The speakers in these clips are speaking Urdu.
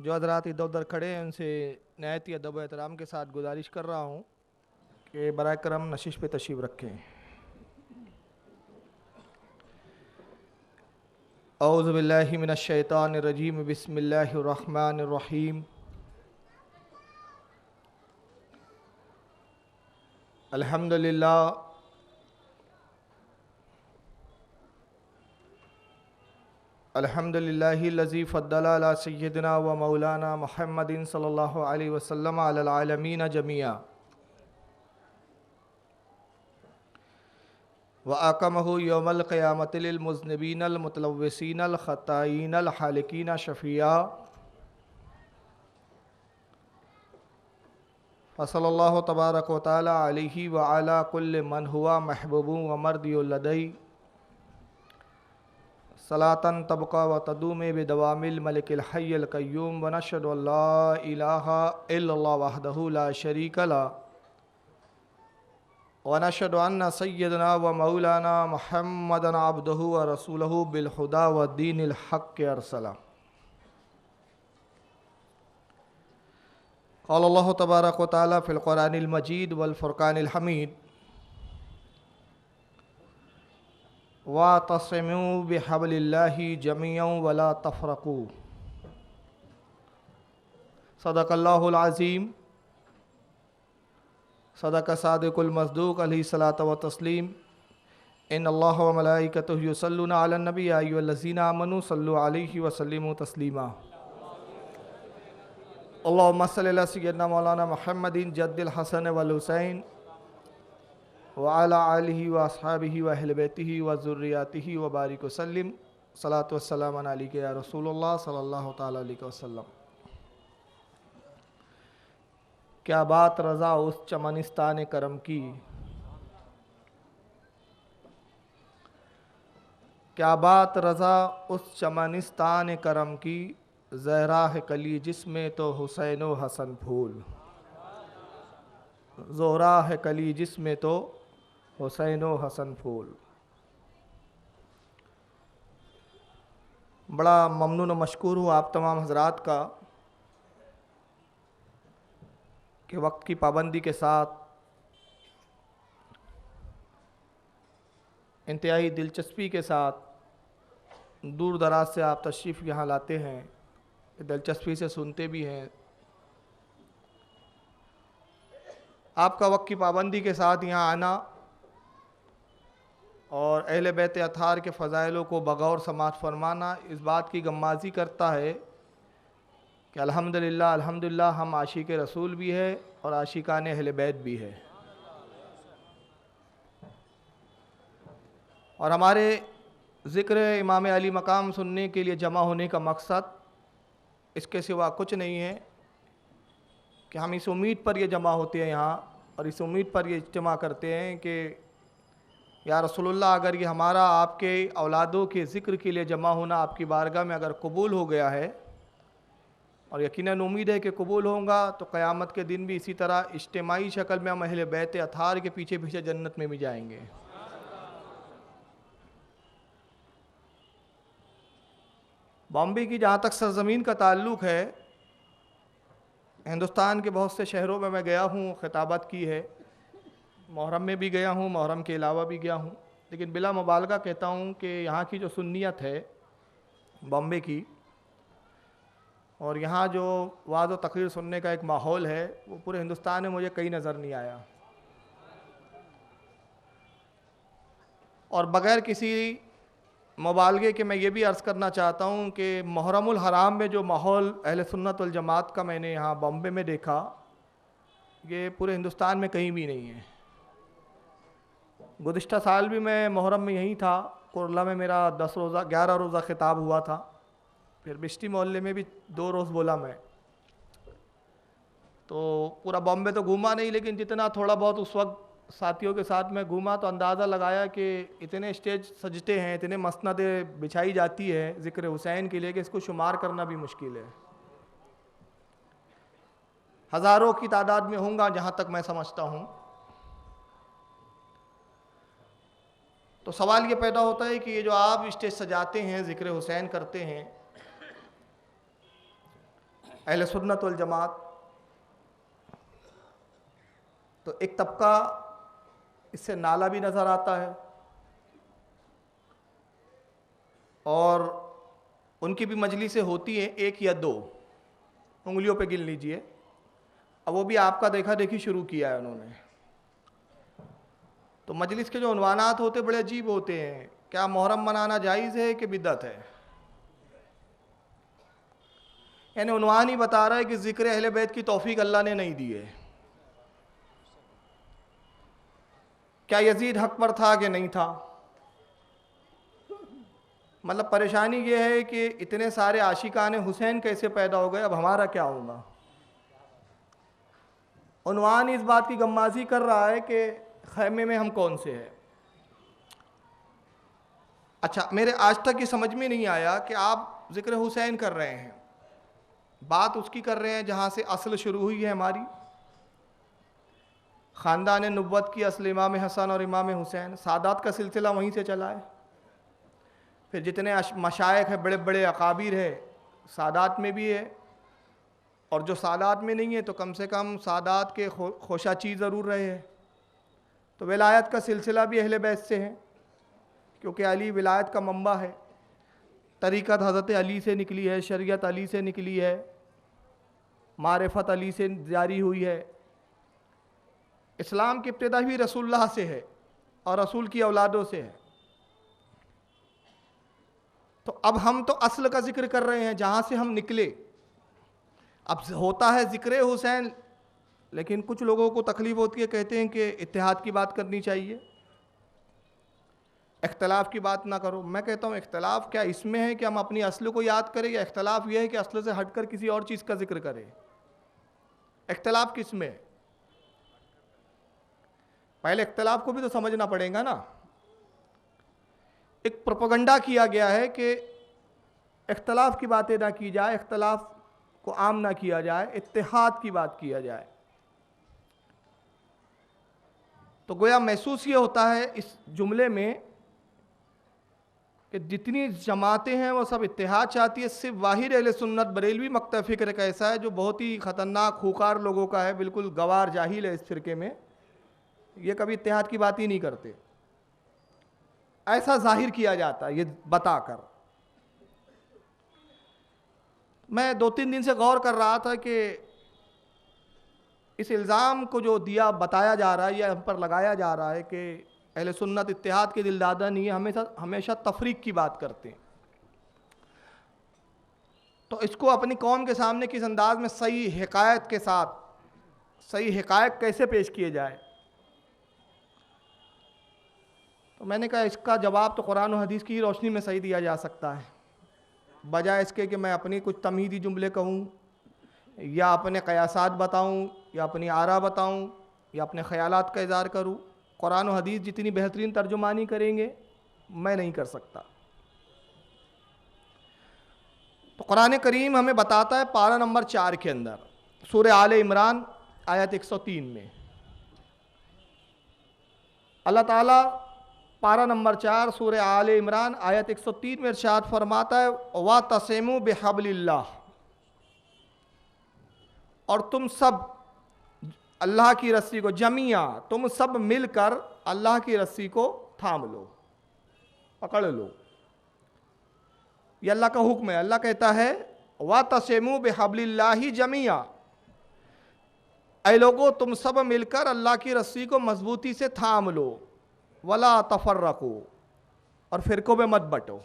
جو حضرات ادھر ادھر کھڑے ہیں ان سے نہایت ادب و احترام کے ساتھ گزارش کر رہا ہوں کہ برائے کرم نشش پہ تشریف رکھیں۔ اعوذ باللہ من الشیطان الرجیم، بسم اللہ الرحمن الرحیم۔ الحمدللہ الحمدللہ الذی فضل علی سیدنا و مولانا محمد صلی اللہ علیہ وسلم علی العالمین جميعا وَأَقَمَهُ يَوْمَ الْقِيَامَةِ لِلْمُذْنِبِينَ الْمُتَلَوِّثِينَ الْخَطَّائِينَ الْحَالِقِينَ شَفِيعًا فصلی اللہ تبارک و تعالی علیہ وعلی کل من ہوا محبوب و مرضی لدی صلاة تبقى وتدوم بدوام الملك الحي القيوم ونشهد ان لا اله الا الله وحده لا شريك له ونشهد ان سيدنا ومولانا محمدا عبده ورسوله بالهدى والدين الحق ارسله قال الله تبارك وتعالى في القرآن المجيد والفرقان الحميد وَاعْتَصِمُوا بِحَبْلِ اللَّهِ جَمِيعًا وَلَا تَفْرَقُوا صدق اللہ العظیم، صدق صادق المصدوق علیہ الصلاۃ والتسلیم۔ ان اللہ وملائکتہ یصلون علی النبی یا ایھا الذین آمنوا صلوا علیہ وسلموا تسلیما۔ اللہم صلی علی سیدنا مولانا محمد جد الحسن والحسین وعلی آلہ واصحابہ واہل بیتہ وذریاتہ وبارک وسلم۔ صلاۃ والسلام علیک یا رسول اللہ صلی اللہ تعالی علیہ وسلم۔ کیا بات رضا اس چمنستان کرم کی، کیا بات رضا اس چمنستان کرم کی، زہرا ہے کلی جس میں تو حسین و حسن پھول، زہرا ہے کلی جس میں تو حسین و حسن پھول۔ بڑا ممنون و مشکور ہوں آپ تمام حضرات کا کہ وقت کی پابندی کے ساتھ انتہائی دلچسپی کے ساتھ دور دراز سے آپ تشریف یہاں لاتے ہیں، دلچسپی سے سنتے بھی ہیں۔ آپ کا وقت کی پابندی کے ساتھ یہاں آنا اور اہل بیت اطہار کے فضائلوں کو بغور سماعت فرمانا اس بات کی غمازی کرتا ہے کہ الحمدللہ ہم عاشق رسول بھی ہے اور عاشقان اہل بیت بھی ہے، اور ہمارے ذکر امام علی مقام سننے کے لیے جمع ہونے کا مقصد اس کے سوا کچھ نہیں ہے کہ ہم اس امید پر یہ جمع ہوتے ہیں یہاں اور اس امید پر یہ اجتماع کرتے ہیں کہ یا رسول اللہ، اگر یہ ہمارا آپ کے اولادوں کے ذکر کے لیے جمع ہونا آپ کی بارگاہ میں اگر قبول ہو گیا ہے، اور یقیناً امید ہے کہ قبول ہوگا، تو قیامت کے دن بھی اسی طرح اجتماعی شکل میں ہم اہل بیت اطہار کے پیچھے پیچھے جنت میں بھی جائیں گے۔ بامبے کی جہاں تک سرزمین کا تعلق ہے، ہندوستان کے بہت سے شہروں میں گیا ہوں، خطابت کی ہے، محرم میں بھی گیا ہوں، محرم کے علاوہ بھی گیا ہوں، لیکن بلا مبالغہ کہتا ہوں کہ یہاں کی جو سنیت ہے بامبے کی، اور یہاں جو وعظ و تقریر سننے کا ایک ماحول ہے، وہ پورے ہندوستان میں مجھے کہیں نظر نہیں آیا۔ اور بغیر کسی مبالغے کے میں یہ بھی عرض کرنا چاہتا ہوں کہ محرم الحرام میں جو ماحول اہل سنت والجماعت کا میں نے یہاں بامبے میں دیکھا، یہ پورے ہندوستان میں کہیں بھی نہیں ہے۔ گزشتہ سال بھی میں محرم میں یہیں تھا، کرلا میں میرا 11 روزہ خطاب ہوا تھا، پھر بشتی محلے میں بھی 2 روز بولا میں، تو پورا بامبے تو گھوما نہیں، لیکن جتنا تھوڑا بہت اس وقت ساتھیوں کے ساتھ میں گھوما تو اندازہ لگایا کہ اتنے اسٹیج سجتے ہیں، اتنے مسندیں بچھائی جاتی ہے ذکر حسین کے لیے کہ اس کو شمار کرنا بھی مشکل ہے۔ ہزاروں کی تعداد میں ہوں گا جہاں تک میں سمجھتا ہوں۔ تو سوال یہ پیدا ہوتا ہے کہ یہ جو آپ اسٹیج سجاتے ہیں، ذکر حسین کرتے ہیں، اہل سنت والجماعت، تو ایک طبقہ اس سے نالا بھی نظر آتا ہے، اور ان کی بھی مجلسیں ہوتی ہیں ایک یا دو، انگلیوں پہ گن لیجئے، اب وہ بھی آپ کا دیکھا دیکھی شروع کیا ہے انہوں نے۔ تو مجلس کے جو عنوانات ہوتے بڑے عجیب ہوتے ہیں، کیا محرم منانا جائز ہے کہ بدعت ہے؟ یعنی عنوان ہی بتا رہا ہے کہ ذکر اہل بیت کی توفیق اللہ نے نہیں دی ہے۔ کیا یزید حق پر تھا کہ نہیں تھا؟ مطلب پریشانی یہ ہے کہ اتنے سارے عاشقان حسین کیسے پیدا ہو گئے، اب ہمارا کیا ہوگا؟ عنوان اس بات کی غمازی کر رہا ہے کہ خیمے میں ہم کون سے ہیں۔ اچھا، میرے آج تک یہ سمجھ میں نہیں آیا کہ آپ ذکر حسین کر رہے ہیں، بات اس کی کر رہے ہیں جہاں سے اصل شروع ہوئی ہے ہماری، خاندان نبوت کی اصل امام حسن اور امام حسین، سادات کا سلسلہ وہیں سے چلا ہے۔ پھر جتنے مشائخ ہیں، بڑے بڑے اکابر ہیں، سادات میں بھی ہے، اور جو سادات میں نہیں ہے تو کم سے کم سادات کے خوشہ چیز ضرور رہے ہیں۔ تو ولایت کا سلسلہ بھی اہل بیت سے ہے، کیونکہ علی ولایت کا منبع ہے، طریقت حضرت علی سے نکلی ہے، شریعت علی سے نکلی ہے، معرفت علی سے جاری ہوئی ہے، اسلام کی ابتدا بھی رسول اللہ سے ہے اور رسول کی اولادوں سے ہے۔ تو اب ہم تو اصل کا ذکر کر رہے ہیں جہاں سے ہم نکلے۔ اب ہوتا ہے ذکر حسین، لیکن کچھ لوگوں کو تکلیف ہوتی ہے، کہتے ہیں کہ اتحاد کی بات کرنی چاہیے، اختلاف کی بات نہ کرو۔ میں کہتا ہوں اختلاف کیا اس میں ہے کہ ہم اپنی اصل کو یاد کریں، یا اختلاف یہ ہے کہ اصل سے ہٹ کر کسی اور چیز کا ذکر کریں؟ اختلاف کس میں ہے؟ پہلے اختلاف کو بھی تو سمجھنا پڑے گا نا۔ ایک پروپیگنڈا کیا گیا ہے کہ اختلاف کی باتیں نہ کی جائے، اختلاف کو عام نہ کیا جائے، اتحاد کی بات کیا جائے۔ تو گویا محسوس یہ ہوتا ہے اس جملے میں کہ جتنی جماعتیں ہیں وہ سب اتحاد چاہتی ہے، صرف واحد اہل سنت بریلوی مکتب فکر ایک ایسا ہے جو بہت ہی خطرناک خوکار لوگوں کا ہے، بالکل گوار جاہل ہے اس فرقے میں، یہ کبھی اتحاد کی بات ہی نہیں کرتے، ایسا ظاہر کیا جاتا ہے یہ بتا کر۔ میں 2-3 دن سے غور کر رہا تھا کہ اس الزام کو جو بتایا جا رہا ہے یا ہم پر لگایا جا رہا ہے کہ اہل سنت اتحاد کے دلدادہ نہیں ہے، ہمیشہ تفریق کی بات کرتے ہیں، تو اس کو اپنی قوم کے سامنے کس انداز میں صحیح حقائق کے ساتھ صحیح حقائق کیسے پیش کیے جائے؟ تو میں نے کہا اس کا جواب تو قرآن و حدیث کی روشنی میں صحیح دیا جا سکتا ہے، بجائے اس کے کہ میں اپنی کچھ تمہیدی جملے کہوں، یا اپنے قیاسات بتاؤں، یا اپنی آراء بتاؤں، یا اپنے خیالات کا اظہار کروں۔ قرآن و حدیث جتنی بہترین ترجمانی کریں گے میں نہیں کر سکتا۔ تو قرآن کریم ہمیں بتاتا ہے پارہ نمبر 4 کے اندر، سورہ آل عمران آیت 103 میں اللہ تعالیٰ پارہ نمبر 4 سورہ آل عمران آیت 103 میں ارشاد فرماتا ہے وَاعْتَصِمُوا بِحَبْلِ اللَّهِ، اور تم سب اللہ کی رسی کو، جمیعا تم سب مل کر اللہ کی رسی کو تھام لو، پکڑ لو۔ یہ اللہ کا حکم ہے، اللہ کہتا ہے وَاعْتَصِمُوا بِحَبْلِ اللَّهِ جَمِيعًا، اے لوگو تم سب مل کر اللہ کی رسی کو مضبوطی سے تھام لو، وَلَا تَفَرَّقُوا، اور فرقوں میں مت بٹو،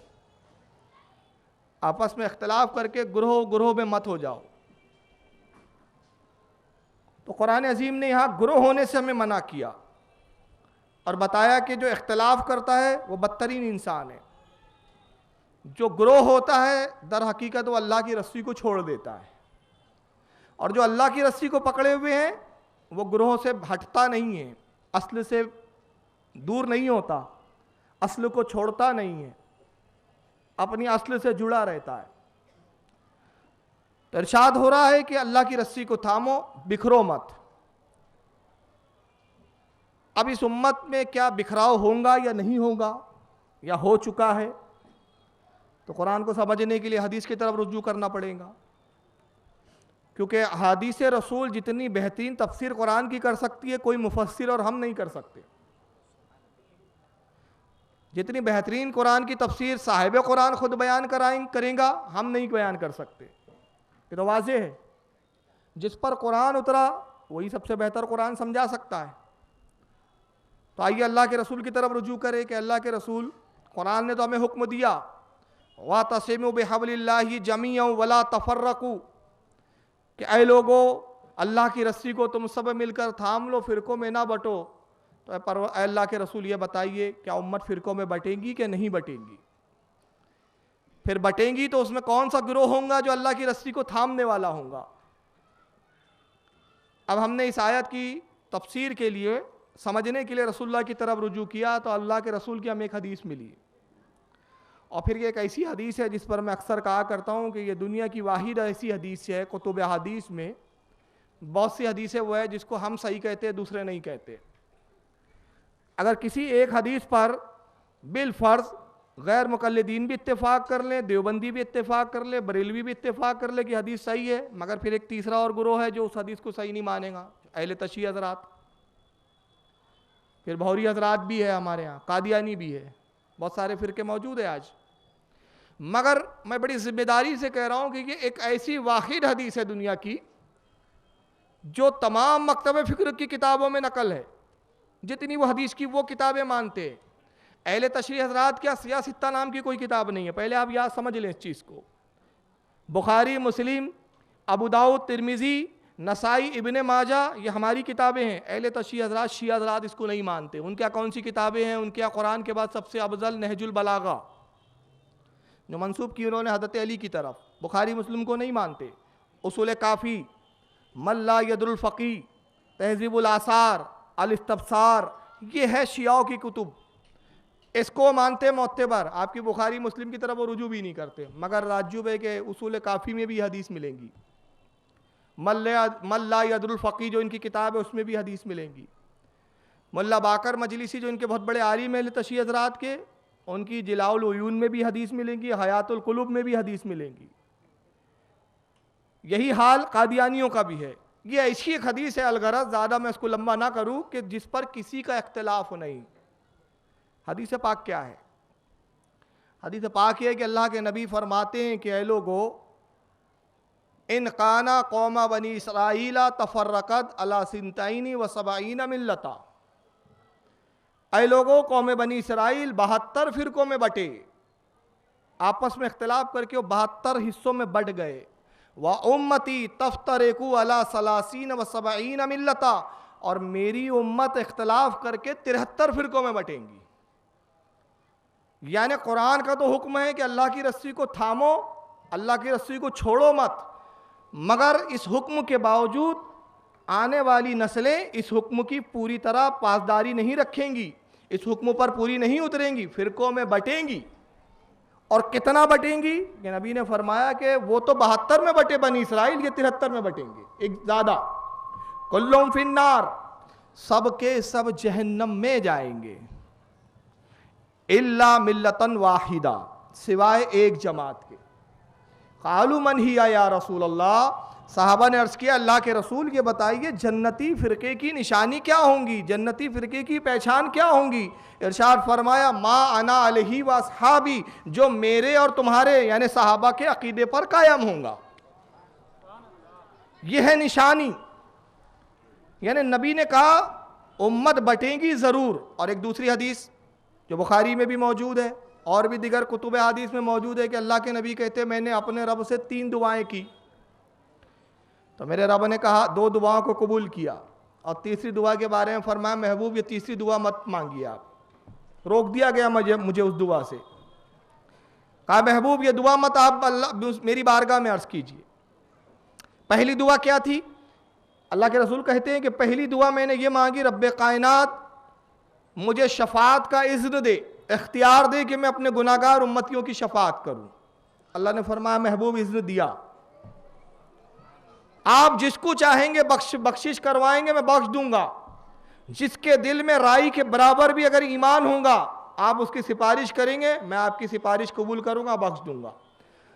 آپس میں اختلاف کر کے گروہ میں مت ہو جاؤ۔ تو قرآن عظیم نے یہاں گروہ ہونے سے ہمیں منع کیا اور بتایا کہ جو اختلاف کرتا ہے وہ بدترین انسان ہے، جو گروہ ہوتا ہے در حقیقت وہ اللہ کی رسی کو چھوڑ دیتا ہے، اور جو اللہ کی رسی کو پکڑے ہوئے ہیں وہ گروہ سے ہٹتا نہیں ہے، اصل سے دور نہیں ہوتا، اصل کو چھوڑتا نہیں ہے، اپنی اصل سے جڑا رہتا ہے۔ تو ارشاد ہو رہا ہے کہ اللہ کی رسی کو تھامو، بکھرو مت۔ اب اس امت میں کیا بکھراؤ ہوگا یا نہیں ہوگا، یا ہو چکا ہے، تو قرآن کو سمجھنے کے لیے حدیث کی طرف رجوع کرنا پڑے گا۔ کیونکہ احادیث رسول جتنی بہترین تفسیر قرآن کی کر سکتی ہے کوئی مفسر اور ہم نہیں کر سکتے. جتنی بہترین قرآن کی تفسیر صاحب قرآن خود بیان کریں گا ہم نہیں بیان کر سکتے. یہ تو واضح ہے. جس پر قرآن اترا وہی سب سے بہتر قرآن سمجھا سکتا ہے. تو آئیے اللہ کے رسول کی طرف رجوع کرے کہ اللہ کے رسول قرآن نے تو ہمیں حکم دیا وَاعْتَصِمُوا بِحَبْلِ اللَّهِ جَمِيعًا وَلَا تَفَرَّقُوا کہ اے لوگو اللہ کی رسی کو تم سب مل کر تھام لو، فرقوں میں نہ بٹو. تو اے اللہ کے رسول یہ بتائیے کیا امت فرقوں میں بٹیں گی کہ نہیں بٹیں گی؟ پھر بٹیں گی تو اس میں کون سا گروہ ہوگا جو اللہ کی رسی کو تھامنے والا ہوگا؟ اب ہم نے اس آیت کی تفسیر کے لیے سمجھنے کے لیے رسول اللہ کی طرف رجوع کیا تو اللہ کے رسول کی ہمیں ایک حدیث ملی. اور پھر یہ ایک ایسی حدیث ہے جس پر میں اکثر کہا کرتا ہوں کہ یہ دنیا کی واحد ایسی حدیث ہے. کتب حدیث میں بہت سی حدیثیں وہ ہے جس کو ہم صحیح کہتے ہیں دوسرے نہیں کہتے. اگر کسی ایک حدیث پر بالفرض غیر مقلدین بھی اتفاق کر لیں، دیوبندی بھی اتفاق کر لے، بریلوی بھی اتفاق کر لے کہ حدیث صحیح ہے، مگر پھر ایک تیسرا اور گروہ ہے جو اس حدیث کو صحیح نہیں مانے گا، اہل تشیع حضرات. پھر بھوری حضرات بھی ہے ہمارے یہاں، قادیانی بھی ہے، بہت سارے فرقے موجود ہیں آج. مگر میں بڑی ذمہ داری سے کہہ رہا ہوں کہ یہ ایک ایسی واحد حدیث ہے دنیا کی جو تمام مکتب فکر کی کتابوں میں نقل ہے. جتنی وہ حدیث کی وہ کتابیں مانتے ہیں. اہل تشریح حضرات کیا سیاستہ نام کی کوئی کتاب نہیں ہے، پہلے آپ یاد سمجھ لیں اس چیز کو. بخاری، مسلم، ابو داؤد، ترمذی، نسائی، ابن ماجہ یہ ہماری کتابیں ہیں. اہل تشریح حضرات، شیعہ حضرات اس کو نہیں مانتے. ان کے کون سی کتابیں ہیں؟ ان کے قرآن کے بعد سب سے افضل نہج البلاغہ جو منسوب کی انہوں نے حضرت علی کی طرف. بخاری مسلم کو نہیں مانتے. اصول کافی، من لا يدر الفقی، تہذیب الاثار، الاستبصار، یہ ہے شیعوں کی کتب. اس کو مانتے معتبر. آپ کی بخاری مسلم کی طرف وہ رجوع بھی نہیں کرتے. مگر راجب ہے کہ اصول کافی میں بھی حدیث ملیں گی. من لا يدر الفقی جو ان کی کتاب ہے اس میں بھی حدیث ملیں گی. ملا باقر مجلسی جو ان کے بہت بڑے عالم ہیں تشیع حضرات کے، ان کی جلاء العیون میں بھی حدیث ملیں گی، حیات القلوب میں بھی حدیث ملیں گی. یہی حال قادیانیوں کا بھی ہے. یہ ایسی ایک حدیث ہے، الغرض زیادہ میں اس کو لمبا نہ کروں، کہ جس پر کسی کا اختلاف نہیں. حدیث پاک کیا ہے؟ حدیث پاک یہ ہے کہ اللہ کے نبی فرماتے ہیں کہ اے لوگو ان کانا قوم بنی اسرائیل تفرقت علی سنتین و سبعین ملتا. اے لوگو قوم بنی اسرائیل 72 فرقوں میں بٹے، آپس میں اختلاف کر کے وہ 72 حصوں میں بٹ گئے. وَأُمَّتِي تَفْتَرِقُ عَلَى 30 و 70 ملتا، اور میری امت اختلاف کر کے 73 فرقوں میں بٹیں گی. یعنی قرآن کا تو حکم ہے کہ اللہ کی رسی کو تھامو، اللہ کی رسی کو چھوڑو مت، مگر اس حکم کے باوجود آنے والی نسلیں اس حکم کی پوری طرح پاسداری نہیں رکھیں گی، اس حکم پر پوری نہیں اتریں گی، فرقوں میں بٹیں گی. اور کتنا بٹیں گی؟ کہ نبی نے فرمایا کہ وہ تو 72 میں بٹے بنی اسرائیل، یہ 73 میں بٹیں گے، ایک زیادہ. کلہم فی النار، سب کے سب جہنم میں جائیں گے. الا ملتن واحدہ، سوائے ایک جماعت کے. قالوا من ہی یا رسول اللہ، صحابہ نے عرض کیا اللہ کے رسول یہ بتائیے جنتی فرقے کی نشانی کیا ہوں گی، جنتی فرقے کی پہچان کیا ہوں گی؟ ارشاد فرمایا ما انا علیہ و اصحابی، جو میرے اور تمہارے یعنی صحابہ کے عقیدے پر قائم ہوں گا. یہ ہے نشانی. یعنی نبی نے کہا امت بٹیں گی ضرور. اور ایک دوسری حدیث جو بخاری میں بھی موجود ہے اور بھی دیگر کتب حدیث میں موجود ہے کہ اللہ کے نبی کہتے ہیں میں نے اپنے رب سے 3 دعائیں کی تو میرے رب نے کہا 2 دعاؤں کو قبول کیا، اور تیسری دعا کے بارے میں فرمایا محبوب یہ تیسری دعا مت مانگیے. آپ روک دیا گیا مجھے اس دعا سے. کہا محبوب یہ دعا مت آپ میری بارگاہ میں عرض کیجئے. پہلی دعا کیا تھی؟ اللہ کے رسول کہتے ہیں کہ پہلی دعا میں نے یہ مانگی رب کائنات مجھے شفاعت کا اذن دے، اختیار دے کہ میں اپنے گناہگار امتیوں کی شفاعت کروں. اللہ نے فرمایا محبوب اذن دیا، آپ جس کو چاہیں گے بخشش کروائیں گے، میں بخش دوں گا. جس کے دل میں رائی کے برابر بھی اگر ایمان ہوگا آپ اس کی سفارش کریں گے، میں آپ کی سفارش قبول کروں گا، بخش دوں گا.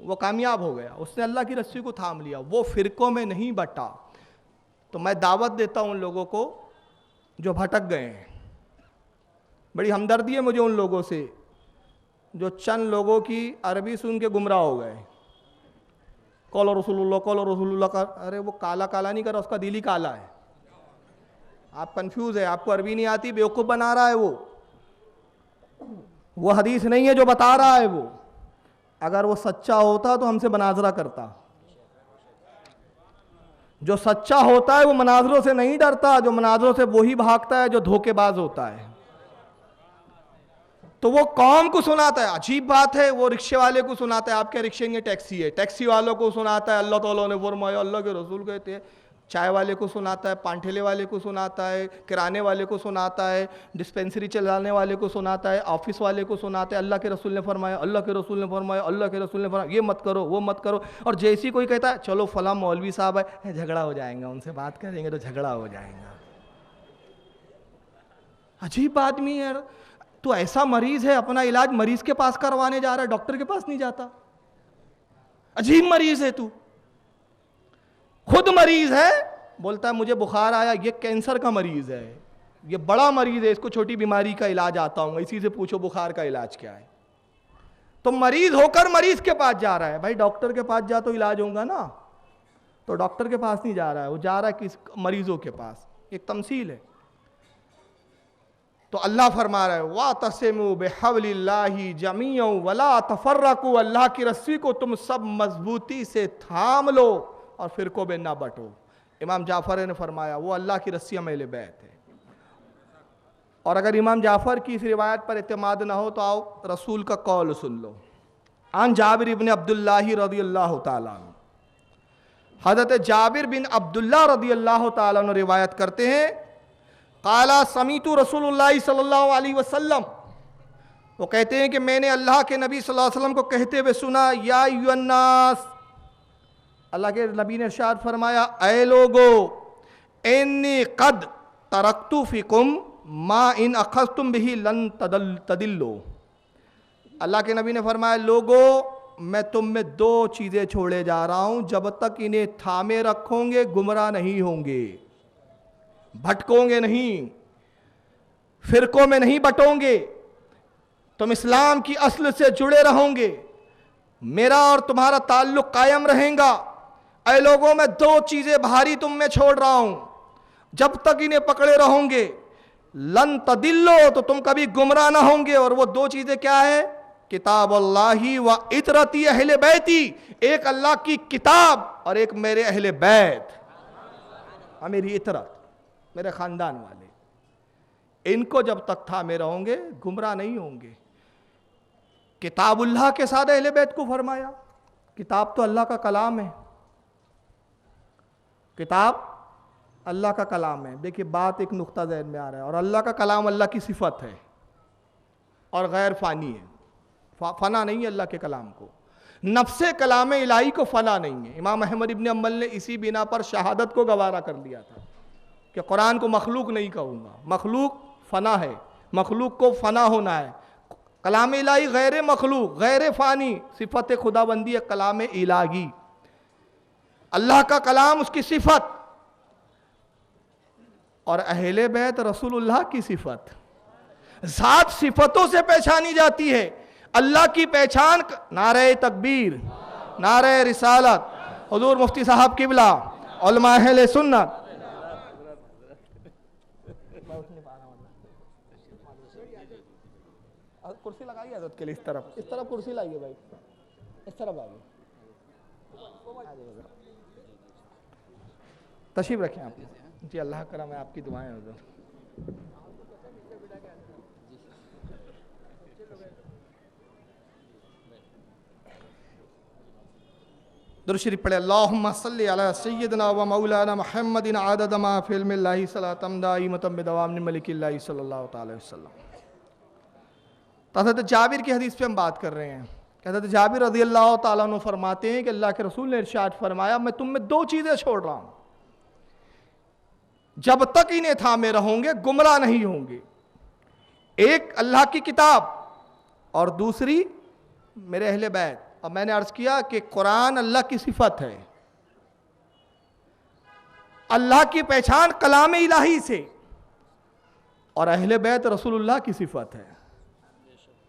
وہ کامیاب ہو گیا, اس نے اللہ کی رسی کو تھام لیا, وہ فرقوں میں نہیں بٹا. تو میں دعوت دیتا ہوں ان لوگوں کو جو بھٹک گئے ہیں. بڑی ہمدردی ہے مجھے ان لوگوں سے جو چند لوگوں کی عربی سن کے گمراہ ہو گئے. قول رسول اللہ کا, ارے وہ کالا کالا نہیں کر رہا, اس کا دل ہی کالا ہے. آپ کنفیوز ہے, آپ کو عربی نہیں آتی, بیوقوف بنا رہا ہے. وہ حدیث نہیں ہے جو بتا رہا ہے. وہ اگر وہ سچا ہوتا تو ہم سے مناظرہ کرتا. جو سچا ہوتا ہے وہ مناظروں سے نہیں ڈرتا, جو مناظروں سے وہی بھاگتا ہے جو دھوکے باز ہوتا ہے. تو وہ قوم کو سناتا ہے, عجیب بات ہے, وہ رکشے والے کو سناتا ہے, آپ کے رکشے میں ٹیکسی ہے, ٹیکسی والوں کو سناتا ہے اللہ تعالیٰ نے فرمایا, اللہ کے رسول کہتے ہیں. چائے والے کو سناتا ہے, پان ٹھیلے والے کو سناتا ہے, کرانے والے کو سناتا ہے, ڈسپینسری چلانے والے کو سناتا ہے, آفس والے کو سناتا ہے اللہ کے رسول نے فرمایا, اللہ کے رسول نے فرمایا, اللہ کے رسول نے فرمایا, یہ مت کرو وہ مت کرو. اور جیسی کوئی کہتا ہے چلو فلاں مولوی صاحب ہے, جھگڑا ہو جائیں گا, ان سے بات کریں گے تو جھگڑا ہو جائے گا. عجیب آدمی ہے. تو ایسا مریض ہے, اپنا علاج مریض کے پاس کروانے جا رہا ہے, ڈاکٹر کے پاس نہیں جاتا. عجیب مریض ہے. تو خود مریض ہے, بولتا ہے مجھے بخار آیا, یہ کینسر کا مریض ہے, یہ بڑا مریض ہے, اس کو چھوٹی بیماری کا علاج آتا ہوں, اسی سے پوچھو بخار کا علاج کیا ہے. تو مریض ہو کر مریض کے پاس جا رہا ہے. بھائی ڈاکٹر کے پاس جا تو علاج ہوگا نا, تو ڈاکٹر کے پاس نہیں جا رہا ہے, وہ جا رہا ہے کس مریضوں کے پاس. ایک تمثیل ہے. تو اللہ فرما رہا ہے وَاعْتَصِمُوا بِحَبْلِ اللَّهِ جَمِيعًا وَلَا تَفَرَّقُوا, اللہ کی رسی کو تم سب مضبوطی سے تھام لو اور فرقوں میں نہ بٹو. امام جعفر نے فرمایا وہ اللہ کی رسی اہل بیت ہے. اور اگر امام جعفر کی اس روایت پر اعتماد نہ ہو تو آؤ رسول کا قول سن لو. عن جابر بن عبداللہ رضی اللہ تعالیٰ عنہ, حضرت جابر بن عبداللہ رضی اللہ تعالیٰ عنہ روایت کرتے ہیں, قال سمیت رسول اللہ صلی اللہ علیہ وسلم, وہ کہتے ہیں کہ میں نے اللہ کے نبی صلی اللہ علیہ وسلم کو کہتے ہوئے سنا, یا ایھا الناس, اللہ کے نبی نے ارشاد فرمایا اے لوگو, انی قد ترکت فیکم ما ان اخذتم بہ لن تضلوا. اللہ کے نبی نے فرمایا لوگو میں تم میں دو چیزیں چھوڑے جا رہا ہوں, جب تک انہیں تھامے رکھو گے گمراہ نہیں ہوں گے, بھٹکوں گے نہیں, فرقوں میں نہیں بٹوں گے, تم اسلام کی اصل سے جڑے رہو گے, میرا اور تمہارا تعلق قائم رہے گا. اے لوگوں میں دو چیزیں بھاری تم میں چھوڑ رہا ہوں, جب تک انہیں پکڑے رہو گے لن تضلوا, تو تم کبھی گمراہ نہ ہوں گے. اور وہ دو چیزیں کیا ہے؟ کتاب اللہ و اطرتی اہل بیتی, ایک اللہ کی کتاب اور ایک میرے اہل بیت, میری اطرت, میرے خاندان والے. ان کو جب تک تھامے رہوں گے گمراہ نہیں ہوں گے. کتاب اللہ کے ساتھ اہل بیت کو فرمایا. کتاب تو اللہ کا کلام ہے, کتاب اللہ کا کلام ہے. دیکھیے بات ایک نقطہ ذہن میں آ رہا ہے, اور اللہ کا کلام اللہ کی صفت ہے اور غیر فانی ہے, فنا نہیں ہے اللہ کے کلام کو. نفس کلام الہی کو فنا نہیں ہے. امام احمد ابن حنبل نے اسی بنا پر شہادت کو گوارا کر دیا تھا کہ قرآن کو مخلوق نہیں کہوں گا, مخلوق فنا ہے, مخلوق کو فنا ہونا ہے. کلام الہی غیر مخلوق, غیر فانی, صفت خدا بندی ہے کلام الہی. اللہ کا کلام اس کی صفت, اور اہل بیت رسول اللہ کی صفت. ذات صفتوں سے پہچانی جاتی ہے, اللہ کی پہچان. نعرہ تکبیر, نعرہ رسالت, حضور مفتی صاحب قبلہ, علماء اہل سنت. کرسی لگائیے حضرت کے لیے, اس طرف کرسی لائیے بھائی, اس طرف آئیے, تشریف رکھیں آپ. جی اللہ کرم ہے, آپ کی دعائیں حضور. درود شریف پڑھے. اللہم صلی علی سیدنا و مولانا محمد عدد ما فی علم اللہ صلاۃ دائمۃ بدوام ملک اللہ صلی اللہ تعالی وسلم. حضرت جابر کی حدیث پہ ہم بات کر رہے ہیں. حضرت جابر رضی اللہ تعالیٰ عنہ فرماتے ہیں کہ اللہ کے رسول نے ارشاد فرمایا میں تم میں دو چیزیں چھوڑ رہا ہوں, جب تک انہیں تھامے رہوں گے گمراہ نہیں ہوں گے. ایک اللہ کی کتاب اور دوسری میرے اہل بیت. اور میں نے عرض کیا کہ قرآن اللہ کی صفت ہے، اللہ کی پہچان کلام الہی سے، اور اہل بیت رسول اللہ کی صفت ہے۔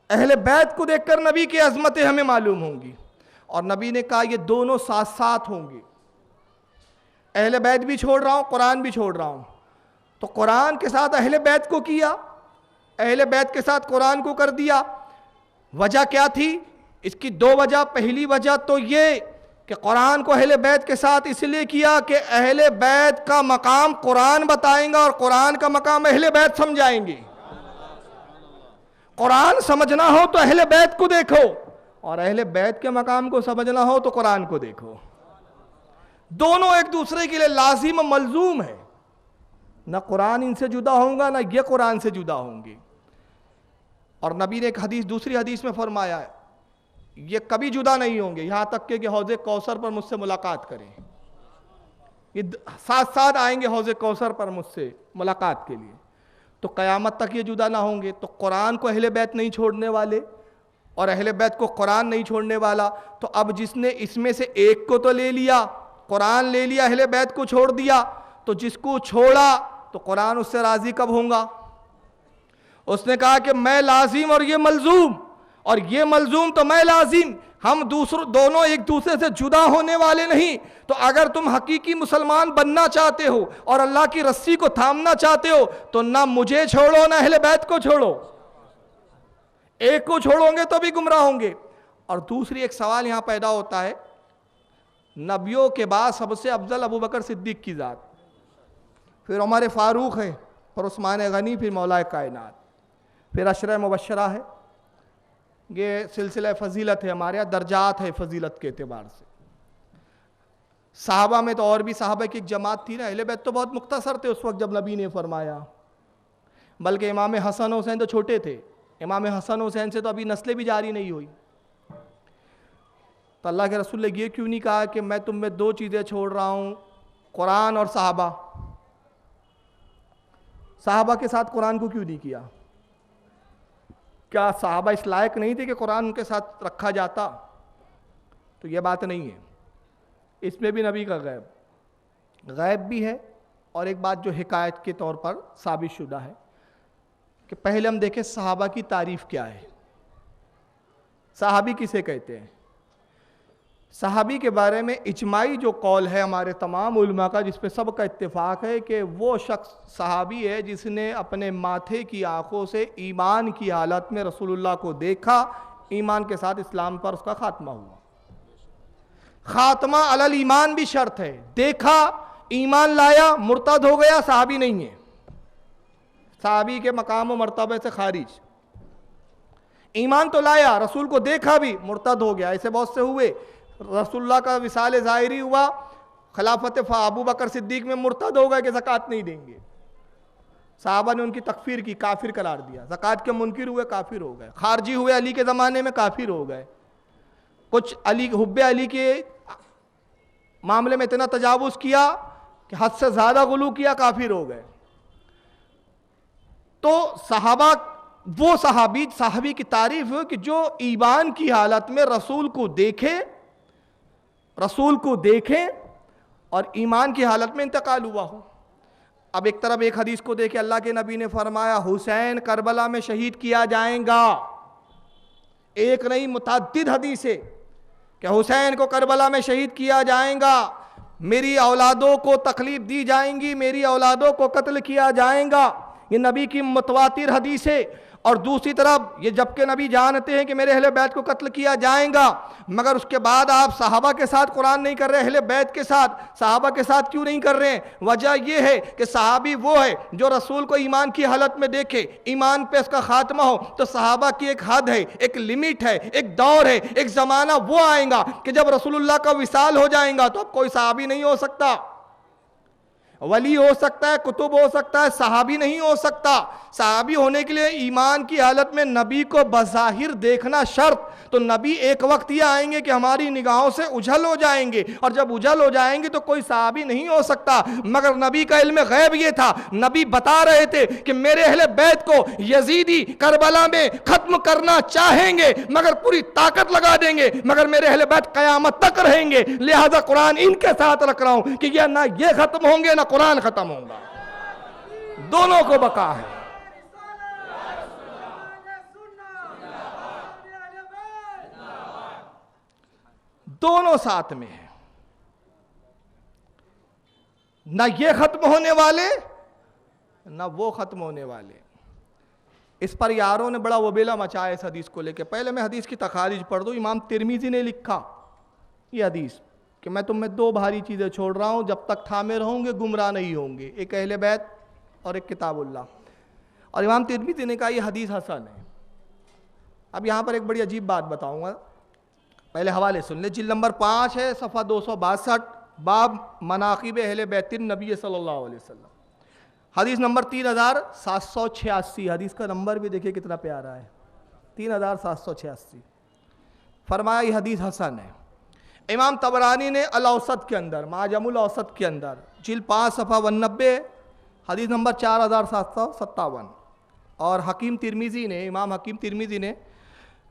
اہل بیت کو دیکھ کر نبی کی عظمتیں ہمیں معلوم ہوں گی، اور نبی نے کہا یہ دونوں ساتھ ساتھ ہوں گے، اہل بیت بھی چھوڑ رہا ہوں، قرآن بھی چھوڑ رہا ہوں۔ تو قرآن کے ساتھ اہل بیت کو کیا، اہل بیت کے ساتھ قرآن کو کر دیا۔ وجہ کیا تھی؟ اس کی دو وجہ۔ پہلی وجہ تو یہ کہ قرآن کو اہل بیت کے ساتھ اس لیے کیا کہ اہل بیت کا مقام قرآن بتائیں گا اور قرآن کا مقام اہل بیت سمجھائیں گے۔ قرآن سمجھنا ہو تو اہل بیت کو دیکھو، اور اہل بیت کے مقام کو سمجھنا ہو تو قرآن کو دیکھو۔ دونوں ایک دوسرے کے لیے لازم و ملزوم ہے، نہ قرآن ان سے جدا ہوں گا نہ یہ قرآن سے جدا ہوں گے۔ اور نبی نے ایک حدیث، دوسری حدیث میں فرمایا ہے یہ کبھی جدا نہیں ہوں گے یہاں تک کہ حوض کوثر پر مجھ سے ملاقات کریں، یہ ساتھ ساتھ آئیں گے حوض کوثر پر مجھ سے ملاقات کے لیے، تو قیامت تک یہ جدا نہ ہوں گے۔ تو قرآن کو اہل بیت نہیں چھوڑنے والے اور اہل بیت کو قرآن نہیں چھوڑنے والا، تو اب جس نے اس میں سے ایک کو تو لے لیا، قرآن لے لیا، اہل بیت کو چھوڑ دیا، تو جس کو چھوڑا تو قرآن اس سے راضی کب ہوں گا؟ اس نے کہا کہ میں لازم اور یہ ملزوم، اور یہ ملزوم تو میں لازم، ہم دونوں ایک دوسرے سے جدا ہونے والے نہیں۔ تو اگر تم حقیقی مسلمان بننا چاہتے ہو اور اللہ کی رسی کو تھامنا چاہتے ہو تو نہ مجھے چھوڑو نہ اہل بیت کو چھوڑو، ایک کو چھوڑو گے تو بھی گمراہ ہوں گے۔ اور دوسری ایک سوال یہاں پیدا ہوتا ہے، نبیوں کے بعد سب سے افضل ابو بکر صدیق کی ذات، پھر عمر فاروق ہے، پھر عثمان غنی، پھر مولا کائنات، پھر عشرہ مبشرہ ہے۔ یہ سلسلہ فضیلت ہے، ہمارے یہاں درجات ہے فضیلت کے اعتبار سے۔ صحابہ میں تو اور بھی صحابہ کی ایک جماعت تھی نا، اہل بیت تو بہت مختصر تھے اس وقت جب نبی نے فرمایا، بلکہ امام حسن حسین تو چھوٹے تھے، امام حسن حسین سے تو ابھی نسلیں بھی جاری نہیں ہوئی۔ تو اللہ کے رسول نے یہ کیوں نہیں کہا کہ میں تم میں دو چیزیں چھوڑ رہا ہوں، قرآن اور صحابہ؟ صحابہ کے ساتھ قرآن کو کیوں نہیں کیا؟ کیا صحابہ اس لائق نہیں تھے کہ قرآن ان کے ساتھ رکھا جاتا؟ تو یہ بات نہیں ہے، اس میں بھی نبی کا غیب بھی ہے، اور ایک بات جو حکایت کے طور پر ثابت شدہ ہے کہ پہلے ہم دیکھیں صحابہ کی تعریف کیا ہے، صحابی کسے کہتے ہیں۔ صحابی کے بارے میں اجماعی جو قول ہے ہمارے تمام علماء کا، جس پہ سب کا اتفاق ہے کہ وہ شخص صحابی ہے جس نے اپنے ماتھے کی آنکھوں سے ایمان کی حالت میں رسول اللہ کو دیکھا، ایمان کے ساتھ اسلام پر اس کا خاتمہ ہوا۔ خاتمہ علی الایمان بھی شرط ہے، دیکھا ایمان لایا مرتد ہو گیا صحابی نہیں ہے، صحابی کے مقام و مرتبے سے خارج۔ ایمان تو لایا، رسول کو دیکھا بھی، مرتد ہو گیا، ایسے بہت سے ہوئے۔ رسول اللہ کا وصال ظاہری ہوا، خلافت ابو بکر صدیق میں مرتد ہو گئے کہ زکوٰۃ نہیں دیں گے، صحابہ نے ان کی تکفیر کی، کافر قرار دیا، زکوٰۃ کے منکر ہوئے، کافر ہو گئے، خارجی ہوئے علی کے زمانے میں، کافر ہو گئے۔ کچھ حب علی کے معاملے میں اتنا تجاوز کیا کہ حد سے زیادہ غلو کیا، کافر ہو گئے۔ تو صحابہ، وہ صحابی کی تعریف ہے کہ جو ایمان کی حالت میں رسول کو دیکھیں اور ایمان کی حالت میں انتقال ہوا ہو۔ اب ایک طرف ایک حدیث کو دیکھیں، اللہ کے نبی نے فرمایا حسین کربلا میں شہید کیا جائیں گا، ایک نہیں متعدد حدیث ہے کہ حسین کو کربلا میں شہید کیا جائیں گا، میری اولادوں کو تکلیف دی جائیں گی، میری اولادوں کو قتل کیا جائیں گا، یہ نبی کی متواتر حدیث ہے۔ اور دوسری طرف یہ جبکہ نبی جانتے ہیں کہ میرے اہل بیت کو قتل کیا جائیں گا، مگر اس کے بعد آپ صحابہ کے ساتھ قرآن نہیں کر رہے، اہل بیت کے ساتھ، صحابہ کے ساتھ کیوں نہیں کر رہے ہیں؟ وجہ یہ ہے کہ صحابی وہ ہے جو رسول کو ایمان کی حالت میں دیکھے، ایمان پہ اس کا خاتمہ ہو۔ تو صحابہ کی ایک حد ہے، ایک لیمٹ ہے، ایک دور ہے، ایک زمانہ وہ آئے گا کہ جب رسول اللہ کا وصال ہو جائیں گا تو اب کوئی صحابی نہیں ہو سکتا۔ ولی ہو سکتا ہے, کتب ہو سکتا ہے, صحابی نہیں ہو سکتا. صحابی ہونے کے لیے ایمان کی حالت میں نبی کو بظاہر دیکھنا شرط. تو نبی ایک وقت یہ آئیں گے کہ ہماری نگاہوں سے اجھل ہو جائیں گے, اور جب اجھل ہو جائیں گے تو کوئی صحابی نہیں ہو سکتا. مگر نبی کا علم غیب یہ تھا, نبی بتا رہے تھے کہ میرے اہل بیت کو یزیدی کربلا میں ختم کرنا چاہیں گے مگر پوری طاقت لگا دیں گے, مگر میرے اہل بیت قیامت تک رہیں گے. لہذا قرآن ان کے ساتھ رکھ رہا ہوں کہ یہ نہ یہ ختم ہوں گے نہ قرآن ختم ہوگا, دونوں کو بقا ہے. دونوں ساتھ میں ہیں, نہ یہ ختم ہونے والے نہ وہ ختم ہونے والے. اس پر یاروں نے بڑا وبیلا مچایا اس حدیث کو لے کے. پہلے میں حدیث کی تخارج پڑھ دوں. امام ترمذی نے لکھا یہ حدیث کہ میں تم میں دو بھاری چیزیں چھوڑ رہا ہوں, جب تک تھامے رہوں گے گمراہ نہیں ہوں گے, ایک اہل بیت اور ایک کتاب اللہ. اور امام ترمذی نے کہا یہ حدیث حسن ہے. اب یہاں پر ایک بڑی عجیب بات بتاؤں گا, پہلے حوالے سن لے. جلد نمبر 5 ہے, صفحہ 262, باب مناقب اہل بیت النبی صلی اللہ علیہ وسلم, حدیث نمبر 3786. حدیث کا نمبر بھی دیکھیں کتنا پیارا ہے, 3786. فرمایا یہ حدیث حسن ہے. امام طبرانی نے الاوسط کے اندر, معجم الاوسط کے اندر, جلد 5 صفحہ 190, حدیث نمبر 4757. اور حکیم ترمذی نے, امام حکیم ترمذی نے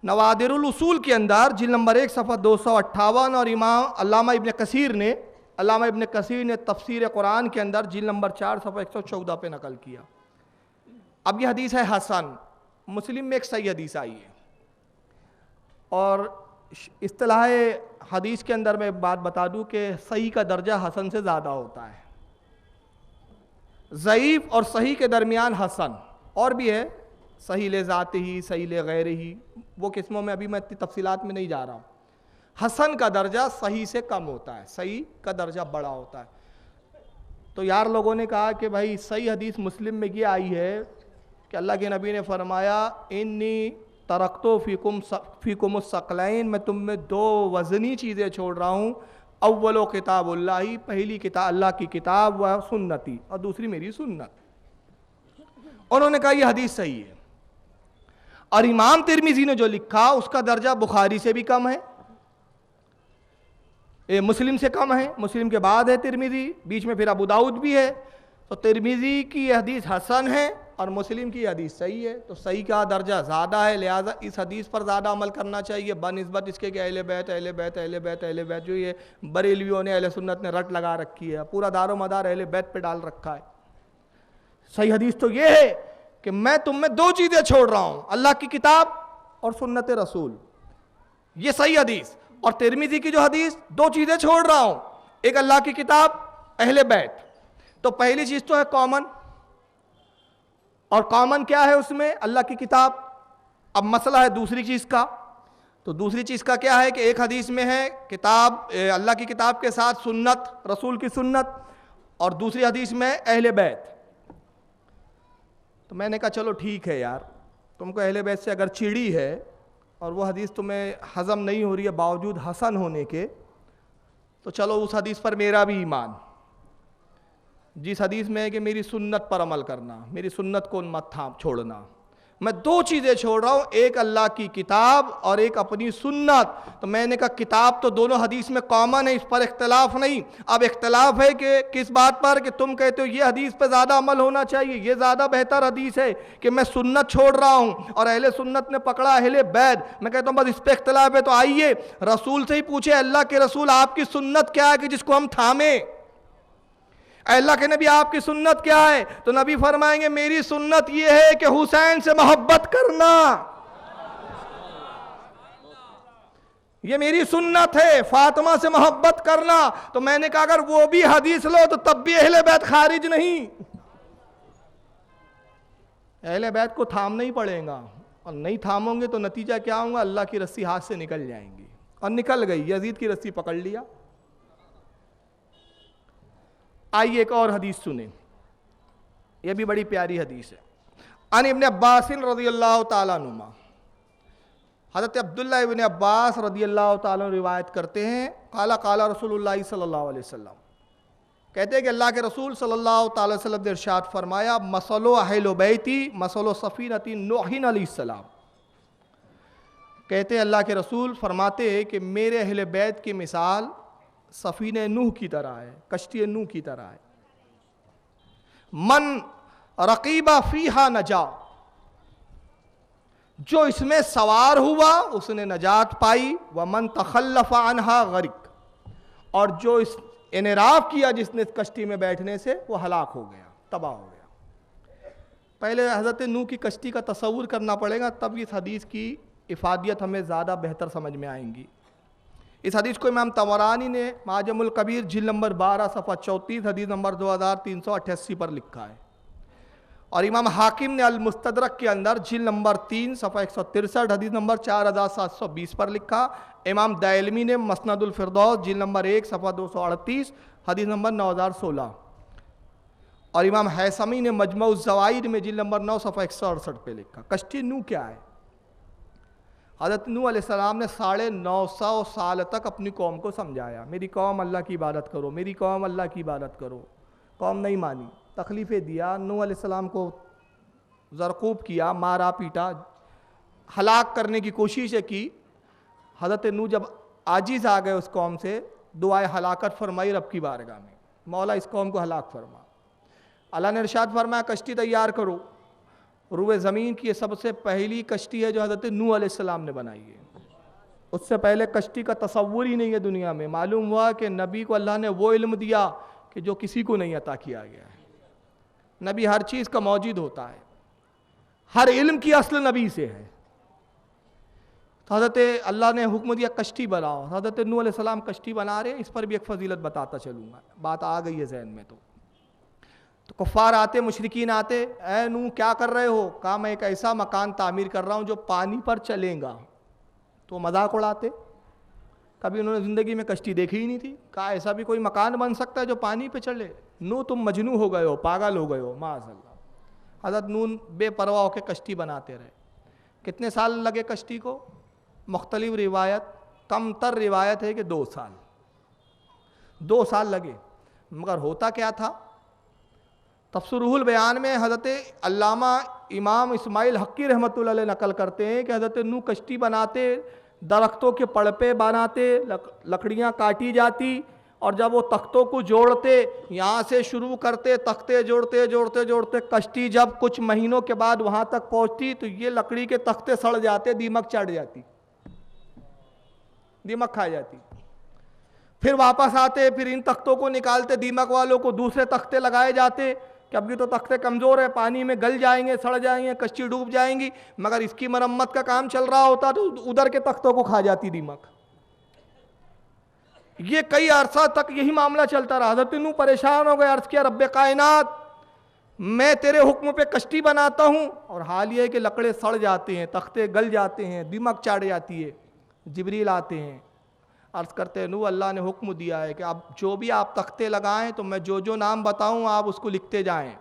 نوادر الاصول کے اندر جلد نمبر 1 صفحہ 258, اور امام علامہ ابن کثیر نے تفسیر قرآن کے اندر جلد نمبر 4 صفحہ 114 پہ نقل کیا. اب یہ حدیث ہے حسن. مسلم میں ایک صحیح حدیث آئی ہے, اور اصطلاح حدیث کے اندر میں ایک بات بتا دوں کہ صحیح کا درجہ حسن سے زیادہ ہوتا ہے. ضعیف اور صحیح کے درمیان حسن اور بھی ہے, صحیح لذات ہی, صحیح لغیر ہی, وہ قسموں میں ابھی میں اتنی تفصیلات میں نہیں جا رہا ہوں. حسن کا درجہ صحیح سے کم ہوتا ہے, صحیح کا درجہ بڑا ہوتا ہے. تو یار لوگوں نے کہا کہ بھائی صحیح حدیث مسلم میں یہ آئی ہے کہ اللہ کے نبی نے فرمایا انی ترکتو فیکم الثقلین, میں تم میں دو وزنی چیزیں چھوڑ رہا ہوں. اولو کتاب اللہ, پہلی کتاب اللہ کی کتاب, و سنتی, اور دوسری میری سنت. انہوں نے کہا یہ حدیث صحیح ہے. اور امام ترمذی نے جو لکھا اس کا درجہ بخاری سے بھی کم ہے, مسلم سے کم ہے, مسلم کے بعد ہے ترمذی, بیچ میں پھر ابو داؤد بھی ہے. تو ترمذی کی یہ حدیث حسن ہے اور مسلم کی حدیث صحیح ہے. تو صحیح کا درجہ زیادہ ہے, لہٰذا اس حدیث پر زیادہ عمل کرنا چاہیے بنسبت اس کے کہ اہل بیت اہل بیت اہل بیت اہل بیت جو یہ بریلویوں نے, اہل سنت نے رٹ لگا رکھی ہے, پورا دار و مدار اہل بیت پہ ڈال رکھا ہے. صحیح حدیث تو یہ ہے کہ میں تم میں دو چیزیں چھوڑ رہا ہوں, اللہ کی کتاب اور سنت رسول. یہ صحیح حدیث. اور ترمذی کی جو حدیث, دو چیزیں چھوڑ رہا ہوں, ایک اللہ کی کتاب, اہل بیت. تو پہلی چیز تو ہے کامن, اور کامن کیا ہے اس میں؟ اللہ کی کتاب. اب مسئلہ ہے دوسری چیز کا. تو دوسری چیز کا کیا ہے کہ ایک حدیث میں ہے کتاب, اللہ کی کتاب کے ساتھ سنت, رسول کی سنت, اور دوسری حدیث میں اہل بیت. تو میں نے کہا چلو ٹھیک ہے یار, تم کو اہل بیت سے اگر چڑی ہے اور وہ حدیث تمہیں ہضم نہیں ہو رہی ہے باوجود حسن ہونے کے, تو چلو اس حدیث پر میرا بھی ایمان. جس حدیث میں ہے کہ میری سنت پر عمل کرنا, میری سنت کو مت چھوڑنا. میں دو چیزیں چھوڑ رہا ہوں, ایک اللہ کی کتاب اور ایک اپنی سنت. تو میں نے کہا کتاب تو دونوں حدیث میں کامن ہے, اس پر اختلاف نہیں. اب اختلاف ہے کہ کس بات پر, کہ تم کہتے ہو یہ حدیث پہ زیادہ عمل ہونا چاہیے, یہ زیادہ بہتر حدیث ہے کہ میں سنت چھوڑ رہا ہوں, اور اہل سنت نے پکڑا اہل بیت. میں کہتا ہوں بس اس پہ اختلاف ہے, تو آئیے رسول سے ہی پوچھے, اللہ کے رسول آپ کی سنت کیا ہے کہ جس کو ہم تھامیں؟ اللہ کے نبی آپ کی سنت کیا ہے؟ تو نبی فرمائیں گے میری سنت یہ ہے کہ حسین سے محبت کرنا, یہ میری سنت ہے, فاطمہ سے محبت کرنا. تو میں نے کہا اگر وہ بھی حدیث لو تو تب بھی اہل بیت خارج نہیں. اہل بیت کو تھامنا ہی پڑے گا, اور نہیں تھاموں گے تو نتیجہ کیا ہوگا؟ اللہ کی رسی ہاتھ سے نکل جائیں گی. اور نکل گئی, یزید کی رسی پکڑ لیا. آئیے ایک اور حدیث سنیں, یہ بھی بڑی پیاری حدیث ہے. عن ابن عباس رضی اللہ تعالیٰ عنہما, حضرت عبداللہ ابن عباس رضی اللہ تعالیٰ عنہ روایت کرتے ہیں, قال قال رسول اللہ صلی اللہ علیہ وسلم, کہتے ہیں کہ اللہ کے رسول صلی اللہ تعالی وسلم نے ارشاد فرمایا مثل اہل بیتی مثل سفینۃ نوح علیہ السلام. کہتے ہیں اللہ کے رسول فرماتے ہیں کہ میرے اہل بیت کی مثال سفینہ نوح کی طرح ہے, کشتی نوح کی طرح ہے. من رقیبہ فیہا نجا, جو اس میں سوار ہوا اس نے نجات پائی. ومن تخلف عنہا غرق, اور جو اس انحراف کیا جس نے اس کشتی میں بیٹھنے سے وہ ہلاک ہو گیا, تباہ ہو گیا. پہلے حضرت نوح کی کشتی کا تصور کرنا پڑے گا, تب اس حدیث کی افادیت ہمیں زیادہ بہتر سمجھ میں آئیں گی. اس حدیث کو امام طبرانی نے معجم الکبیر جلد نمبر 12 صفحہ 34 حدیث نمبر 2388 پر لکھا ہے, اور امام حاکم نے المستدرک کے اندر جلد نمبر 3 صفحہ 163 حدیث نمبر 4720 پر لکھا. امام دائلمی نے مسند الفردوس جلد نمبر 1 صفحہ 238 حدیث نمبر 9016, اور امام حیثمی نے مجمع الزوائد میں جلد نمبر 9 صفحہ 168 پہ لکھا. کشتی نوح کیا ہے؟ حضرت نوح علیہ السلام نے 950 سال تک اپنی قوم کو سمجھایا, میری قوم اللہ کی عبادت کرو, میری قوم اللہ کی عبادت کرو. قوم نہیں مانی, تکلیفیں دیا, نوح علیہ السلام کو زرقوب کیا, مارا پیٹا, ہلاک کرنے کی کوششیں کی. حضرت نوح جب عاجز آ گئے اس قوم سے, دعائے ہلاکت فرمائی رب کی بارگاہ میں, مولا اس قوم کو ہلاک فرما. اللہ نے ارشاد فرمایا کشتی تیار کرو. روئے زمین کی یہ سب سے پہلی کشتی ہے جو حضرت نوح علیہ السلام نے بنائی ہے. اس سے پہلے کشتی کا تصور ہی نہیں ہے دنیا میں. معلوم ہوا کہ نبی کو اللہ نے وہ علم دیا کہ جو کسی کو نہیں عطا کیا گیا ہے. نبی ہر چیز کا موجود ہوتا ہے, ہر علم کی اصل نبی سے ہے. تو حضرت اللہ نے حکم دیا کشتی بناؤ, حضرت نوح علیہ السلام کشتی بنا رہے ہیں. اس پر بھی ایک فضیلت بتاتا چلوں گا, بات آ گئی ہے ذہن میں. تو کفار آتے, مشرکین آتے, اے نوح کیا کر رہے ہو؟ کہا میں ایک ایسا مکان تعمیر کر رہا ہوں جو پانی پر چلے گا. تو مذاق اڑاتے, کبھی انہوں نے زندگی میں کشتی دیکھی ہی نہیں تھی. کہا ایسا بھی کوئی مکان بن سکتا ہے جو پانی پہ چلے؟ نوح تم مجنون ہو گئے ہو, پاگل ہو گئے ہو, معاذ اللہ. حضرت نوح بے پرواہ ہو کے کشتی بناتے رہے. کتنے سال لگے کشتی کو؟ مختلف روایت, کم تر روایت ہے کہ 2 سال. 2 سال لگے. مگر ہوتا کیا تھا؟ تفسیر روح البیان میں حضرت علامہ امام اسماعیل حقی رحمۃ اللہ علیہ نقل کرتے ہیں کہ حضرت نوح کشتی بناتے, درختوں کے پڑپے بناتے, لکڑیاں کاٹی جاتی, اور جب وہ تختوں کو جوڑتے, یہاں سے شروع کرتے, تختے جوڑتے جوڑتے جوڑتے, کشتی جب کچھ مہینوں کے بعد وہاں تک پہنچتی تو یہ لکڑی کے تختے سڑ جاتے, دیمک چڑھ جاتی, دیمک کھا جاتی. پھر واپس آتے, پھر ان تختوں کو نکالتے, دیمک والوں کو دوسرے تختے لگائے جاتے کہ اب یہ تو تختے کمزور ہیں, پانی میں گل جائیں گے, سڑ جائیں گے, کشتی ڈوب جائیں گی. مگر اس کی مرمت کا کام چل رہا ہوتا تو ادھر کے تختوں کو کھا جاتی دیمک. یہ کئی عرصہ تک یہی معاملہ چلتا رہا. حضرت نوح پریشان ہو گئے, عرض کیا رب کائنات میں تیرے حکم پہ کشتی بناتا ہوں اور حال یہ ہے کہ لکڑے سڑ جاتے ہیں, تختے گل جاتے ہیں, دیمک چڑھ جاتی ہے. جبریل آتے ہیں, عرض کرتے ہیں نوح اللہ نے حکم دیا ہے کہ اب جو بھی آپ تختے لگائیں تو میں جو نام بتاؤں آپ اس کو لکھتے جائیں,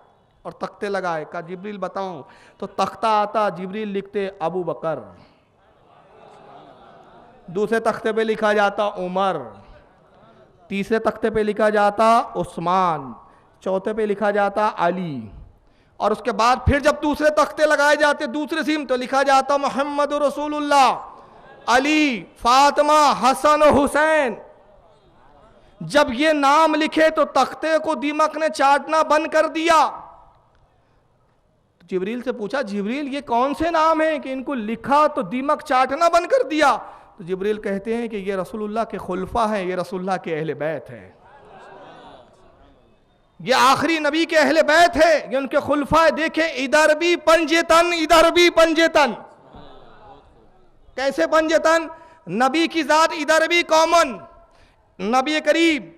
اور تختے لگائے. کہا جبریل بتاؤں, تو تختہ آتا, جبریل لکھتے ابو بکر, دوسرے تختے پہ لکھا جاتا عمر, تیسرے تختے پہ لکھا جاتا عثمان, چوتھے پہ لکھا جاتا علی, اور اس کے بعد پھر جب دوسرے تختے لگائے جاتے دوسرے سیم تو لکھا جاتا محمد رسول اللہ, علی, فاطمہ, حسن و حسین. جب یہ نام لکھے تو تختے کو دیمک نے چاٹنا بند کر دیا. جبریل سے پوچھا جبریل یہ کون سے نام ہیں کہ ان کو لکھا تو دیمک چاٹنا بند کر دیا؟ تو جبریل کہتے ہیں کہ یہ رسول اللہ کے خلفاء ہیں, یہ رسول اللہ کے اہل بیت ہیں, یہ آخری نبی کے اہل بیت ہے, یہ ان کے خلفاء. دیکھیں ادھر بھی پنجتن, ادھر بھی پنجتن. کیسے پنجتن؟ نبی کی ذات ادھر بھی کامن, نبی کریم,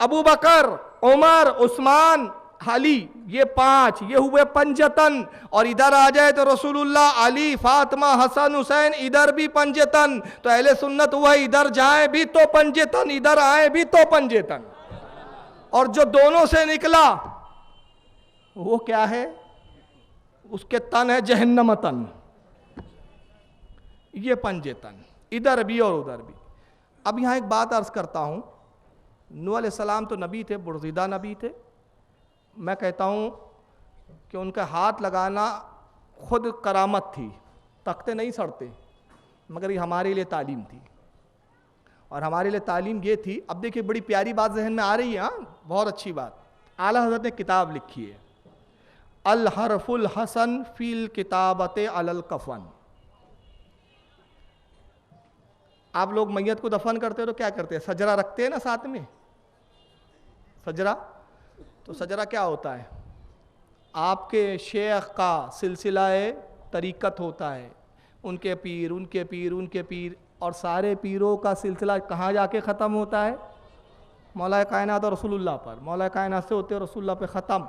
ابو بکر, عمر, عثمان, علی, یہ 5, یہ ہوئے پنجتن. اور ادھر آ جائے تو رسول اللہ, علی, فاطمہ, حسن, حسین, ادھر بھی پنجتن. تو اہل سنت ہوا ادھر جائیں بھی تو پنجتن, ادھر آئیں بھی تو پنجتن. اور جو دونوں سے نکلا وہ کیا ہے؟ اس کے تن ہے جہنم تن. یہ پنجتن, ادھر بھی اور ادھر بھی. اب یہاں ایک بات عرض کرتا ہوں, نوح علیہ السلام تو نبی تھے، برگزیدہ نبی تھے. میں کہتا ہوں کہ ان کا ہاتھ لگانا خود کرامت تھی. تختے نہیں سڑتے، مگر یہ ہمارے لیے تعلیم تھی. اور ہمارے لیے تعلیم یہ تھی. اب دیکھیے بڑی پیاری بات ذہن میں آ رہی ہے. بہت اچھی بات. اعلیٰ حضرت نے کتاب لکھی ہے الحرف الحسن فی الکتابت علی الکفن. آپ لوگ میت کو دفن کرتے ہو تو کیا کرتے ہیں؟ سجرہ رکھتے ہیں نا ساتھ میں. سجرہ تو سجرہ کیا ہوتا ہے؟ آپ کے شیخ کا سلسلہ طریقت ہوتا ہے. ان کے پیر، ان کے پیر، ان کے پیر، اور سارے پیروں کا سلسلہ کہاں جا کے ختم ہوتا ہے؟ مولا کائنات اور رسول اللہ پر. مولا کائنات سے ہوتے رسول اللہ پہ ختم.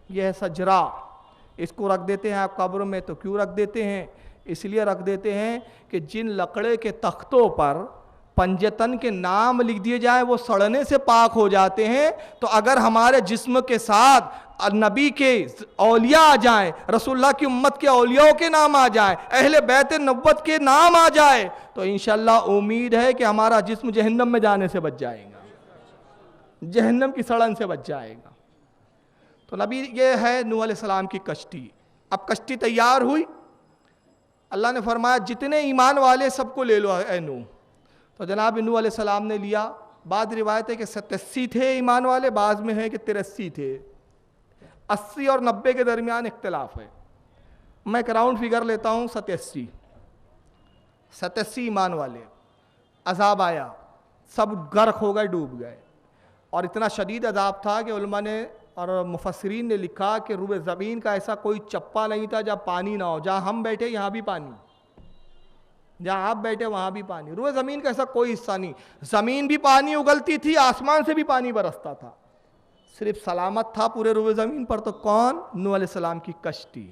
یہ ہے سجرہ. اس کو رکھ دیتے ہیں آپ قبر میں. تو کیوں رکھ دیتے ہیں؟ اس لیے رکھ دیتے ہیں کہ جن لکڑے کے تختوں پر پنجتن کے نام لکھ دیے جائیں وہ سڑنے سے پاک ہو جاتے ہیں. تو اگر ہمارے جسم کے ساتھ نبی کے اولیاء آ جائیں، رسول اللہ کی امت کے اولیاء کے نام آ جائیں، اہل بیت نبوت کے نام آ جائے، تو انشاءاللہ امید ہے کہ ہمارا جسم جہنم میں جانے سے بچ جائے گا، جہنم کی سڑن سے بچ جائے گا. تو نبی یہ ہے نوح علیہ السلام کی کشتی. اب کشتی تیار ہوئی. اللہ نے فرمایا جتنے ایمان والے سب کو لے لو اے نوح. تو جناب نوح علیہ السلام نے لیا. بعض روایت ہے کہ 87 تھے ایمان والے، بعض میں ہے کہ 83 تھے. 80 اور 90 کے درمیان اختلاف ہے. میں ایک راؤنڈ فگر لیتا ہوں. 87 ایمان والے. عذاب آیا، سب غرق ہو گئے، ڈوب گئے. اور اتنا شدید عذاب تھا کہ علماء نے اور مفسرین نے لکھا کہ روئے زمین کا ایسا کوئی چپا نہیں تھا جہاں پانی نہ ہو. جہاں ہم بیٹھے یہاں بھی پانی، جہاں آپ بیٹھے وہاں بھی پانی. روئے زمین کا ایسا کوئی حصہ نہیں. زمین بھی پانی اگلتی تھی، آسمان سے بھی پانی برستا تھا. صرف سلامت تھا پورے روئے زمین پر تو کون؟ نوح علیہ السلام کی کشتی.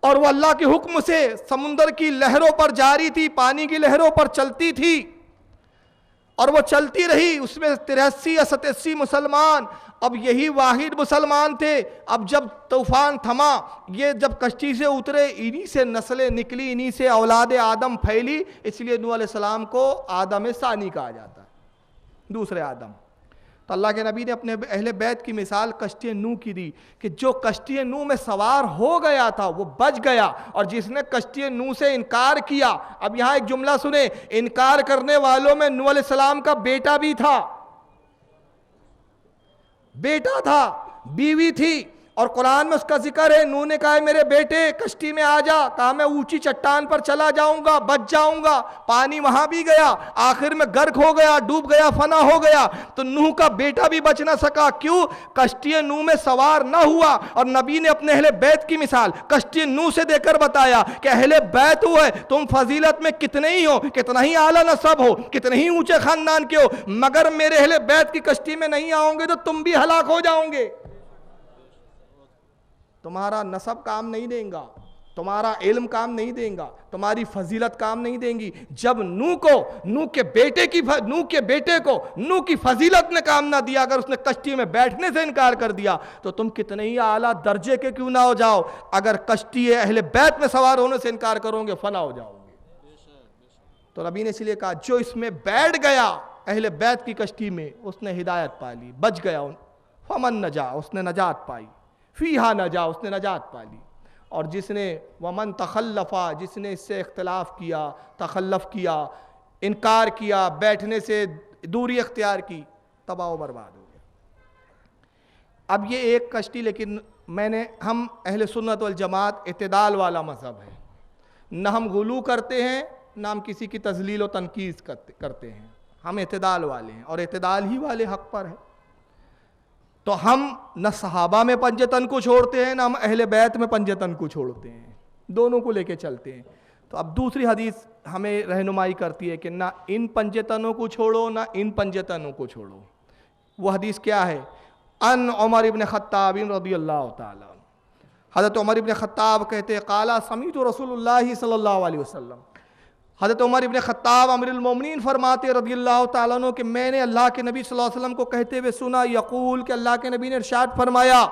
اور وہ اللہ کے حکم سے سمندر کی لہروں پر جاری تھی، پانی کی لہروں پر چلتی تھی، اور وہ چلتی رہی. اس میں 83 یا 87 مسلمان. اب یہی واحد مسلمان تھے. اب جب طوفان تھما، یہ جب کشتی سے اترے، انہی سے نسلیں نکلی، انہی سے اولاد آدم پھیلی. اس لیے نوح علیہ السلام کو آدم ثانی کہا جاتا ہے، دوسرے آدم. تو اللہ کے نبی نے اپنے اہل بیت کی مثال کشتی نوح کی دی کہ جو کشتی نوح میں سوار ہو گیا تھا وہ بچ گیا، اور جس نے کشتی نوح سے انکار کیا. اب یہاں ایک جملہ سنیں. انکار کرنے والوں میں نوح علیہ السلام کا بیٹا بھی تھا، بیٹا تھا، بیوی تھی. اور قرآن میں اس کا ذکر ہے. نوح نے کہا میرے بیٹے کشتی میں آ جا. کہا میں اونچی چٹان پر چلا جاؤں گا، بچ جاؤں گا. پانی وہاں بھی گیا، آخر میں غرق ہو گیا، ڈوب گیا، فنا ہو گیا. تو نوح کا بیٹا بھی بچ نہ سکا. کیوں؟ کشتی نوح میں سوار نہ ہوا. اور نبی نے اپنے اہل بیت کی مثال کشتی نوح سے دے کر بتایا کہ اہل بیت ہوئے تم فضیلت میں کتنے ہی ہو، کتنا ہی اعلیٰ نسب ہو، کتنے ہی اونچے خاندان کے ہو، مگر میرے اہل بیت کی کشتی میں نہیں آؤں گے تو تم بھی ہلاک ہو جاؤں گے. تمہارا نسب کام نہیں دیں گا، تمہارا علم کام نہیں دیں گا، تمہاری فضیلت کام نہیں دیں گی. جب نوح کے بیٹے کو نوح کی فضیلت نے کام نہ دیا، اگر اس نے کشتی میں بیٹھنے سے انکار کر دیا تو تم کتنے ہی اعلیٰ درجے کے کیوں نہ ہو جاؤ، اگر کشتی اہل بیت میں سوار ہونے سے انکار کرو گے فنا ہو جاؤ گے. تو نبی نے اس لیے کہا جو اس میں بیٹھ گیا اہل بیت کی کشتی میں اس نے ہدایت پا لی، بچ گیا. فمن نجا، اس نے نجات پائی. فیہا نجا، اس نے نجات پا لی. اور جس نے ومن تخلفا، جس نے اس سے اختلاف کیا، تخلف کیا، انکار کیا، بیٹھنے سے دوری اختیار کی، تباہ و برباد ہو گیا. اب یہ ایک کشتی، لیکن ہم اہل سنت والجماعت اعتدال والا مذہب ہے. نہ ہم غلو کرتے ہیں، نہ ہم کسی کی تذلیل و تنقیص کرتے ہیں. ہم اعتدال والے ہیں، اور اعتدال ہی والے حق پر ہیں. تو ہم نہ صحابہ میں پنجتن کو چھوڑتے ہیں، نہ ہم اہل بیت میں پنجتن کو چھوڑتے ہیں، دونوں کو لے کے چلتے ہیں. تو اب دوسری حدیث ہمیں رہنمائی کرتی ہے کہ نہ ان پنجتنوں کو چھوڑو نہ ان پنجتنوں کو چھوڑو. وہ حدیث کیا ہے؟ ان عمر ابن خطاب رضی اللہ تعالیٰ. حضرت عمر ابن خطاب کہتے قال سمعت رسول اللہ صلی اللہ علیہ وسلم. حضرت عمر ابن خطاب امیر المومنین فرماتے رضی اللہ تعالیٰ عنہ کہ میں نے اللہ کے نبی صلی اللہ علیہ وسلم کو کہتے ہوئے سنا، یقول کہ اللہ کے نبی نے ارشاد فرمایا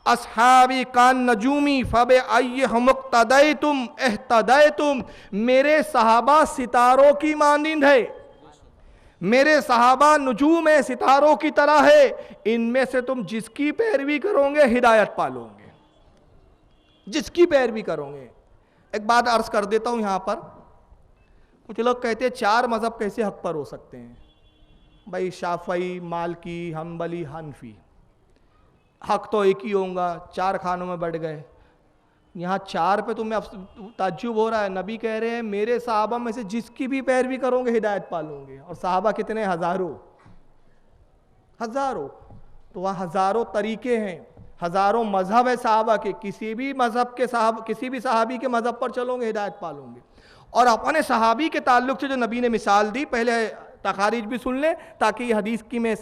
اصحابی کان نجومی فبأیہم اقتدیتم اہتدیتم. میرے صحابہ ستاروں کی مانند ہے. میرے صحابہ نجوم ستاروں کی طرح ہے، ان میں سے تم جس کی پیروی کرو گے ہدایت پالو گے، جس کی پیروی کرو گے۔ ایک بات عرض کر دیتا ہوں یہاں پر، کچھ لوگ کہتے ہیں 4 مذہب کیسے حق پر ہو سکتے ہیں؟ بھائی شافعی، مالکی، حنبلی، حنفی، حق تو ایک ہی ہوگا، 4 خانوں میں بٹ گئے۔ یہاں 4 پہ تمہیں تعجب ہو رہا ہے، نبی کہہ رہے ہیں میرے صحابہ میں سے جس کی بھی پیروی کرو گے ہدایت پالوں گے، اور صحابہ کتنے؟ ہزاروں، تو وہاں ہزاروں طریقے ہیں، ہزاروں مذہب ہے صحابہ کے، کسی بھی مذہب کے کسی بھی صحابی کے مذہب پر چلو گے ہدایت پالوں گے۔ اور اپنے صحابی کے تعلق سے جو نبی نے مثال دی، پہلے تخارج بھی سن لیں تاکہ یہ حدیث کی میں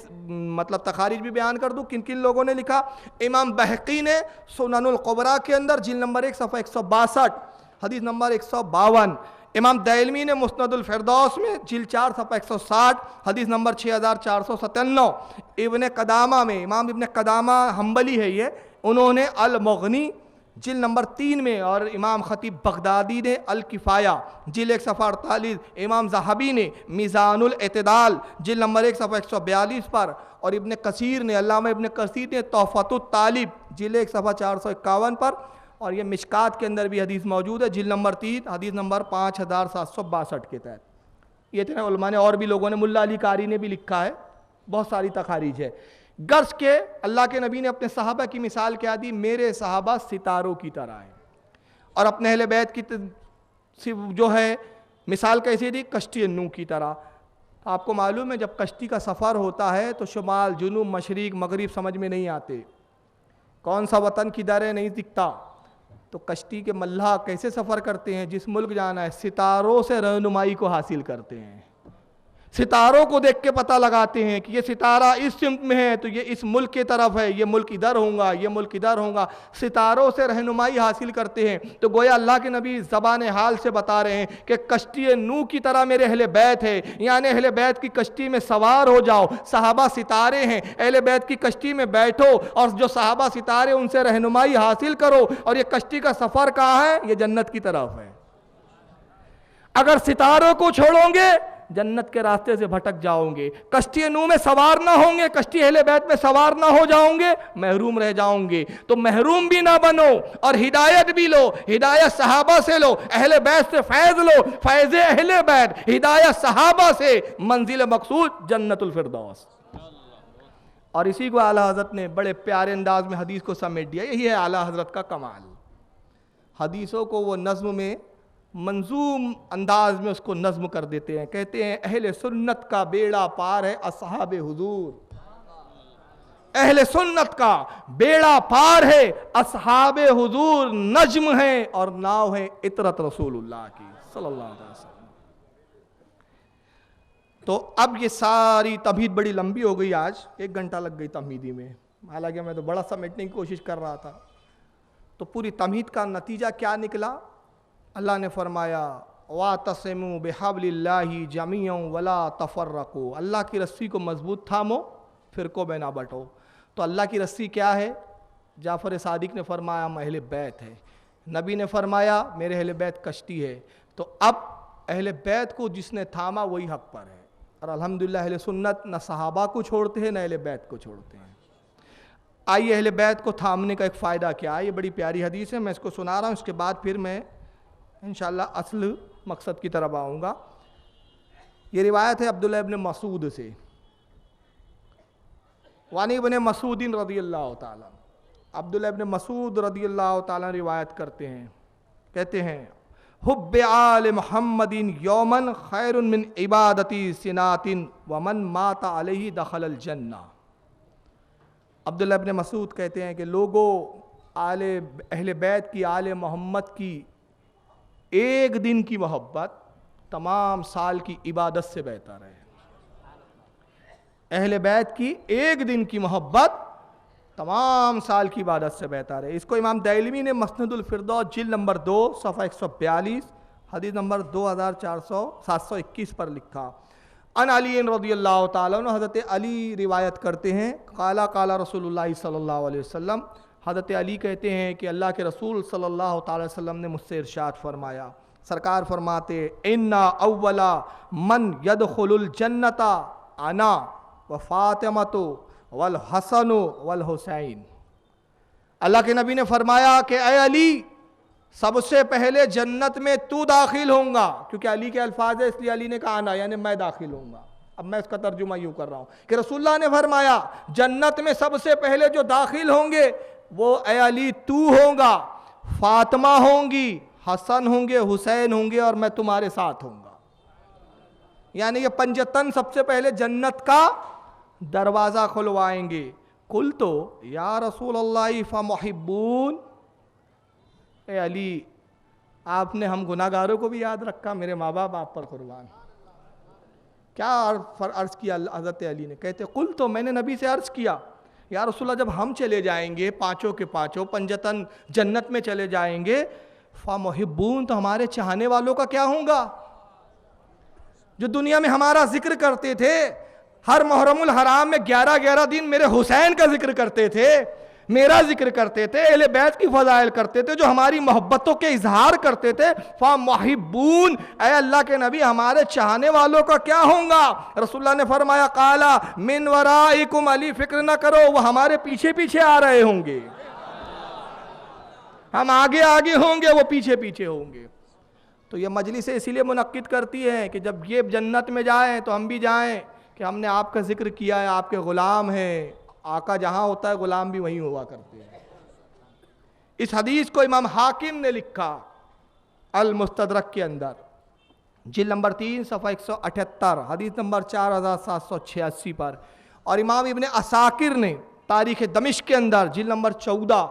مطلب تخارج بھی بیان کر دوں کن کن لوگوں نے لکھا۔ امام بہقی نے سنن القبریٰ کے اندر جلد نمبر 1 صفحہ 162 حدیث نمبر 152، امام دائلمی نے مسند الفردوس میں جلد 4 صفحہ 160 حدیث نمبر 6497، ابن قدامہ میں، امام ابن قدامہ حنبلی ہے یہ، انہوں نے المغنی جلد نمبر 3 میں، اور امام خطیب بغدادی نے الکفایہ جلد 1 صفحہ 48، امام ذہبی نے میزان الاعتدال جلد نمبر 1 صفحہ 142 پر، اور ابن کثیر نے، علامہ ابن کثیر نے تحفۃ الطالب جلد 1 صفحہ 451 پر، اور یہ مشکات کے اندر بھی حدیث موجود ہے جلد نمبر 3 حدیث نمبر 5762 کے تحت۔ یہ اتنے علماء نے، اور بھی لوگوں نے، ملا علی قاری نے بھی لکھا ہے، بہت ساری تخارج ہے۔ غرض کہ اللہ کے نبی نے اپنے صحابہ کی مثال کیا دی؟ میرے صحابہ ستاروں کی طرح ہیں، اور اپنے اہل بیت کی جو ہے مثال کیسی دی؟ کشتی نوح کی طرح۔ آپ کو معلوم ہے جب کشتی کا سفر ہوتا ہے تو شمال، جنوب، مشرق، مغرب سمجھ میں نہیں آتے، کون سا وطن کدھر ہے نہیں دکھتا، تو کشتی کے ملاح کیسے سفر کرتے ہیں؟ جس ملک جانا ہے ستاروں سے رہنمائی کو حاصل کرتے ہیں، ستاروں کو دیکھ کے پتہ لگاتے ہیں کہ یہ ستارہ اس سمت میں ہے تو یہ اس ملک کی طرف ہے، یہ ملک ادھر ہوگا، یہ ملک ادھر ہوگا، ستاروں سے رہنمائی حاصل کرتے ہیں۔ تو گویا اللہ کے نبی زبان حال سے بتا رہے ہیں کہ کشتی نوح کی طرح میرے اہل بیت ہے، یعنی اہل بیت کی کشتی میں سوار ہو جاؤ، صحابہ ستارے ہیں، اہل بیت کی کشتی میں بیٹھو، اور جو صحابہ ستارے ان سے رہنمائی حاصل کرو، اور یہ کشتی کا سفر کہاں ہے؟ یہ جنت کی طرف ہے۔ اگر ستاروں کو چھوڑو گے جنت کے راستے سے بھٹک جاؤ گے، کشتی نوح میں سوار نہ ہوں گے، کشتی اہل بیت میں سوار نہ ہو جاؤ گے، محروم رہ جاؤ گے۔ تو محروم بھی نہ بنو، اور ہدایت بھی لو، ہدایت صحابہ سے لو، اہل بیت سے فیض لو، فیض اہل بیت، ہدایت صحابہ سے، منزل مقصود جنت الفردوس۔ اور اسی کو اعلیٰ حضرت نے بڑے پیارے انداز میں حدیث کو سمیٹ دیا۔ یہی ہے اعلیٰ حضرت کا کمال، حدیثوں کو وہ نظم میں، منظوم انداز میں اس کو نظم کر دیتے ہیں۔ کہتے ہیں اہل سنت کا بیڑا پار ہے اصحاب حضور، اہل سنت کا بیڑا پار ہے اصحاب حضور، نجم ہے اور ناؤ ہے عطرت رسول اللہ کی صلی اللہ علیہ وسلم۔ تو اب یہ ساری تمہید بڑی لمبی ہو گئی، آج 1 گھنٹہ لگ گئی تمہیدی میں، حالانکہ میں تو بڑا سمیٹنے کی کوشش کر رہا تھا۔ تو پوری تمہید کا نتیجہ کیا نکلا؟ اللہ نے فرمایا وَاعْتَصِمُوا بِحَبْلِ اللَّهِ جَمِيعًا وَلَا تَفَرَّقُوا، اللہ کی رسی کو مضبوط تھامو، فرقوں میں نہ بٹو۔ تو اللہ کی رسی کیا ہے؟ جعفر صادق نے فرمایا ہم اہل بیت ہے، نبی نے فرمایا میرے اہل بیت کشتی ہے۔ تو اب اہل بیت کو جس نے تھاما وہی حق پر ہے، اور الحمدللہ اہل سنت نہ صحابہ کو چھوڑتے ہیں نہ اہل بیت کو چھوڑتے ہیں۔ آئیے اہل بیت کو تھامنے کا ایک فائدہ کیا ہے، یہ بڑی پیاری حدیث ہے، میں اس کو سنا رہا ہوں، اس کے بعد پھر میں انشاءاللہ اصل مقصد کی طرف آؤں گا۔ یہ روایت ہے عبداللہ ابن مسعود سے، وانی ابن مسعود رضی اللہ تعالیٰ، عبداللہ ابن مسعود رضی اللہ تعالیٰ روایت کرتے ہیں، کہتے ہیں حب آل محمد یومن خیر من عبادتی سنات ومن مات علیہ دخل الجنہ۔ عبداللہ ابن مسعود کہتے ہیں کہ لوگوں، اہل بیت کی، آل محمد کی 1 دن کی محبت تمام سال کی عبادت سے بہتر ہے۔ اہل بیت کی 1 دن کی محبت تمام سال کی عبادت سے بہتر ہے۔ اس کو امام دائلمی نے مسند الفردوس جلد نمبر 2 صفحہ 142 حدیث نمبر 2721 پر لکھا۔ ان علی رضی اللہ تعالیٰ عنہ، حضرت علی روایت کرتے ہیں، قال قال رسول اللہ صلی اللہ علیہ وسلم، حضرت علی کہتے ہیں کہ اللہ کے رسول صلی اللہ تعالی وسلم نے مجھ سے ارشاد فرمایا، سرکار فرماتے انا اولا من یدخل الجنت انا وفاطمۃ والحسن والحسین. اللہ کے نبی نے فرمایا کہ اے علی سب سے پہلے جنت میں تو داخل ہوں گا، کیونکہ علی کے الفاظ ہے اس لیے علی نے کہا انا، یعنی میں داخل ہوں گا. اب میں اس کا ترجمہ یوں کر رہا ہوں کہ رسول اللہ نے فرمایا جنت میں سب سے پہلے جو داخل ہوں گے وہ اے علی تو ہوں گا، فاطمہ ہوں گی، حسن ہوں گے، حسین ہوں گے، اور میں تمہارے ساتھ ہوں گا. یعنی یہ پنجتن سب سے پہلے جنت کا دروازہ کھلوائیں گے. قل تو یا رسول اللہ فمحبون، اے علی آپ نے ہم گناہ گاروں کو بھی یاد رکھا، میرے ماں باپ آپ پر قربان. کیا عرض کیا حضرت علی نے؟ کہتے قل تو میں نے نبی سے عرض کیا یا رسول اللہ جب ہم چلے جائیں گے پانچوں کے پانچوں پنجتن جنت میں چلے جائیں گے، فمحبون تو ہمارے چاہنے والوں کا کیا ہوں گا؟ جو دنیا میں ہمارا ذکر کرتے تھے، ہر محرم الحرام میں 11 دن میرے حسین کا ذکر کرتے تھے، میرا ذکر کرتے تھے، اہل بیت کی فضائل کرتے تھے، جو ہماری محبتوں کے اظہار کرتے تھے، فمحبون، اے اللہ کے نبی ہمارے چاہنے والوں کا کیا ہوں گا؟ رسول اللہ نے فرمایا قالا من ورائکم، علی فکر نہ کرو وہ ہمارے پیچھے پیچھے آ رہے ہوں گے، ہم آگے آگے ہوں گے وہ پیچھے پیچھے ہوں گے. تو یہ مجلسیں اسی لیے منعقد کرتی ہیں کہ جب یہ جنت میں جائیں تو ہم بھی جائیں کہ ہم نے آپ کا ذکر کیا ہے، آپ کے غلام ہیں. آقا جہاں ہوتا ہے غلام بھی وہیں ہوا کرتے ہیں. اس حدیث کو امام حاکم نے لکھا المستدرک کے اندر، جلد نمبر 3 صفحہ 178، حدیث نمبر 4786 پر. اور امام ابن عساکر نے تاریخ دمشق کے اندر جلد نمبر 14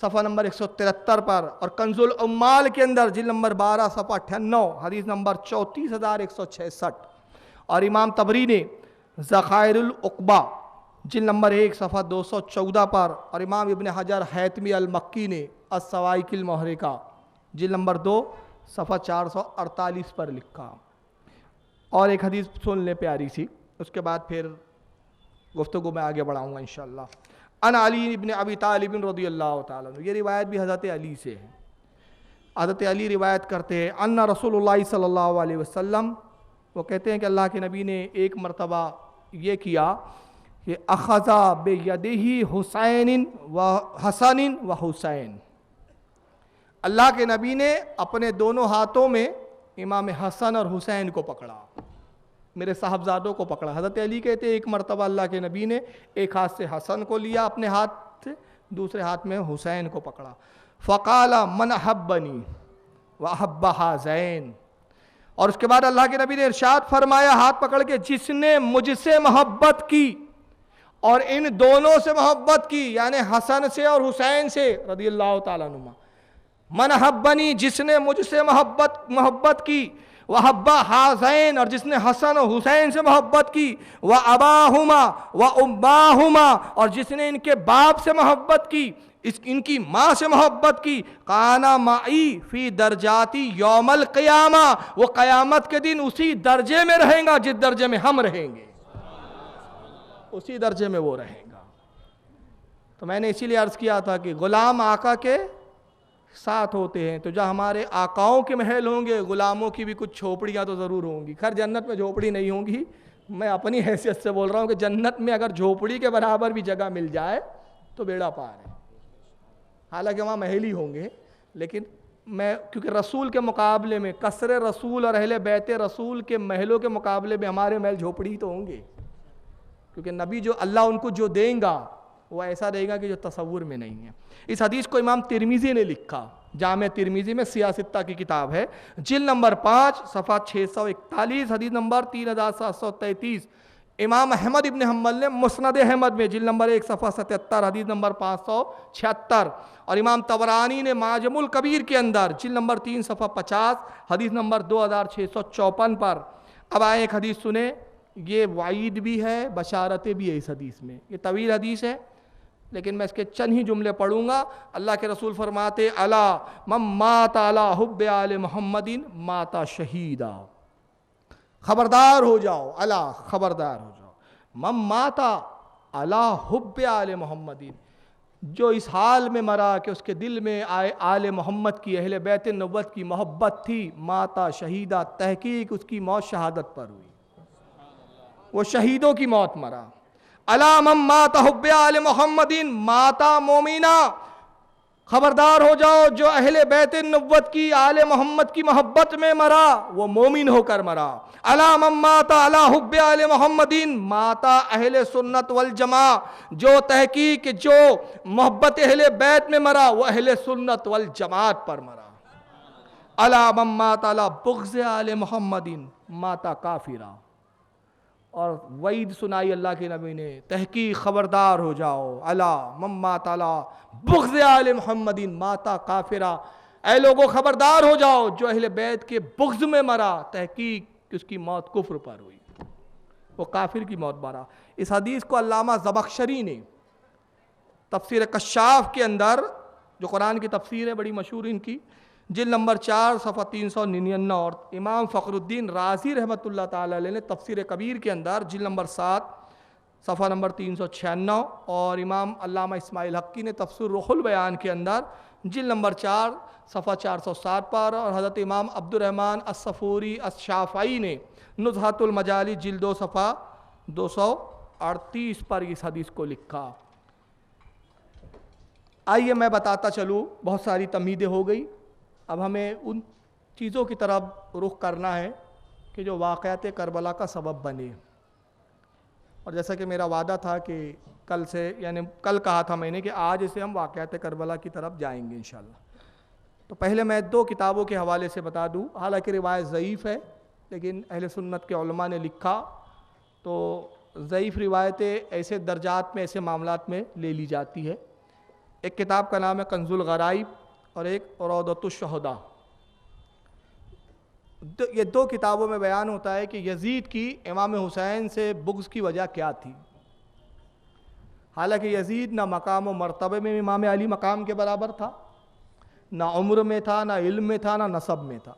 صفحہ نمبر 173 پر، اور کنز العمال کے اندر جلد نمبر 12 صفحہ 98، حدیث نمبر 34166. اور امام طبری نے ذخائر العقبہ جلد نمبر 1 صفحہ 214 پر، اور امام ابن حجر حیتمی المکی نے الصواعق المحرقہ جلد نمبر 2 صفحہ 448 پر لکھا. اور ایک حدیث سن لیں پیاری سی، اس کے بعد پھر گفتگو میں آگے بڑھاؤں گا انشاءاللہ. ان علی ابن ابی طالب رضی اللہ تعالیٰ عنہ، یہ روایت بھی حضرت علی سے ہے. حضرت علی روایت کرتے ہیں ان رسول اللہ صلی اللہ علیہ وسلم، وہ کہتے ہیں کہ اللہ کے نبی نے ایک مرتبہ یہ کیا کہ اخذا بیدہ حسین و حسن و حسین، اللہ کے نبی نے اپنے دونوں ہاتھوں میں امام حسن اور حسین کو پکڑا، میرے صاحبزادوں کو پکڑا. حضرت علی کہتے ہیں ایک مرتبہ اللہ کے نبی نے ایک ہاتھ سے حسن کو لیا اپنے ہاتھ سے، دوسرے ہاتھ میں حسین کو پکڑا. فقال من احبنی واحب ہذین، اور اس کے بعد اللہ کے نبی نے ارشاد فرمایا ہاتھ پکڑ کے، جس نے مجھ سے محبت کی اور ان دونوں سے محبت کی، یعنی حسن سے اور حسین سے رضی اللہ تعالیٰ عنہما. من احبنی، جس نے مجھ سے محبت کی، وحب ہذین، اور جس نے حسن و حسین سے محبت کی، واباہما واماہما، اور جس نے ان کے باپ سے محبت کی، ان کی ماں سے محبت کی، کانا معی فی درجاتی یوم القیامہ، وہ قیامت کے دن اسی درجے میں رہیں گا جس درجے میں ہم رہیں گے، اسی درجے میں وہ رہیں گا. تو میں نے اسی لیے عرض کیا تھا کہ غلام آقا کے ساتھ ہوتے ہیں، تو جہاں ہمارے آقاؤں کے محل ہوں گے، غلاموں کی بھی کچھ جھوپڑیاں تو ضرور ہوں گی. خیر جنت میں جھوپڑی نہیں ہوں گی، میں اپنی حیثیت سے بول رہا ہوں کہ جنت میں اگر جھوپڑی کے برابر بھی جگہ مل جائے تو بیڑا پار ہے. حالانکہ وہاں محل ہی ہوں گے، لیکن میں کیونکہ رسول کے مقابلے میں، قصر رسول اور اہل بیت رسول کے محلوں کے مقابلے میں ہمارے محل جھوپڑی تو ہوں گے، کیونکہ نبی جو اللہ ان کو جو دیں گا وہ ایسا دے گا کہ جو تصور میں نہیں ہے. اس حدیث کو امام ترمذی نے لکھا، جامع ترمذی میں سیاستہ کی کتاب ہے، جلد نمبر 5 صفحہ 641، حدیث نمبر 3733. امام احمد ابن حنبل نے مسند احمد میں جلد نمبر 1 صفحہ 77، حدیث نمبر 576، اور امام طبرانی نے معجم الکبیر کے اندر جلد نمبر 3 صفحہ 50، حدیث نمبر 2654 پر. اب آئے ایک حدیث سنیں، یہ وعید بھی ہے بشارتیں بھی ہے اس حدیث میں، یہ طویل حدیث ہے لیکن میں اس کے چند ہی جملے پڑھوں گا. اللہ کے رسول فرماتے الا من مات علی حب آل محمد مات شہیدا، خبردار ہو جاؤ، الا خبردار ہو جاؤ، من مات علی حب آل محمد، جو اس حال میں مرا کہ اس کے دل میں آل محمد کی، اہل بیت نبوت کی محبت تھی، ماتا شہیدہ، تحقیق اس کی موت شہادت پر ہوئی، وہ شہیدوں کی موت مرا۔ الا من مات حب آل محمدین ماتا مومنہ، خبردار ہو جاؤ جو اہل بیت نبوت کی، آل محمد کی محبت میں مرا وہ مومن ہو کر مرا۔ الا من مات علی حب آل محمدین ماتا اہل سنت والجماع، جو تحقیق جو محبت اہل بیت میں مرا وہ اہل سنت والجماعت پر مرا۔ الا من مات علی بغض آل محمدین ماتا کافرا، اور وعید سنائی اللہ کے نبی نے، تحقیق خبردار ہو جاؤ، الا من مات علی بغض آل محمدین ماتا کافرا، اے لوگوں خبردار ہو جاؤ جو اہل بیت کے بغض میں مرا، تحقیق اس کی موت کفر پر ہوئی، وہ کافر کی موت مرا۔ اس حدیث کو علامہ زمخشری نے تفسیر کشاف کے اندر، جو قرآن کی تفسیر ہے بڑی مشہور ان کی، جلد نمبر 4 صفحہ 399، اور امام فخر الدین رازی رحمۃ اللہ تعالی علیہ نے تفسیر کبیر کے اندر جلد نمبر 7 صفحہ نمبر 396، اور امام علامہ اسماعیل حقی نے تفسیر روح البیان کے اندر جلد نمبر 4 صفحہ 407 پر، اور حضرت امام عبد الرحمن الصفوری الشافعی نے نزہۃ المجالی جلد 2 صفحہ 238 پر اس حدیث کو لکھا۔ آئیے میں بتاتا چلوں، بہت ساری تمہیدیں ہو گئی، اب ہمیں ان چیزوں کی طرف رخ کرنا ہے کہ جو واقعات کربلا کا سبب بنے، اور جیسا کہ میرا وعدہ تھا کہ کل سے، یعنی کل کہا تھا میں نے کہ آج سے ہم واقعات کربلا کی طرف جائیں گے انشاءاللہ۔ تو پہلے میں 2 کتابوں کے حوالے سے بتا دوں، حالانکہ روایت ضعیف ہے لیکن اہل سنت کے علماء نے لکھا تو ضعیف روایتیں ایسے درجات میں، ایسے معاملات میں لے لی جاتی ہے۔ ایک کتاب کا نام ہے کنز الغرائب، اور ایک روضۃ الشہداء۔ یہ 2 کتابوں میں بیان ہوتا ہے کہ یزید کی امام حسین سے بغض کی وجہ کیا تھی۔ حالانکہ یزید نہ مقام و مرتبے میں امام علی مقام کے برابر تھا، نہ عمر میں تھا، نہ علم میں تھا، نہ نسب میں تھا۔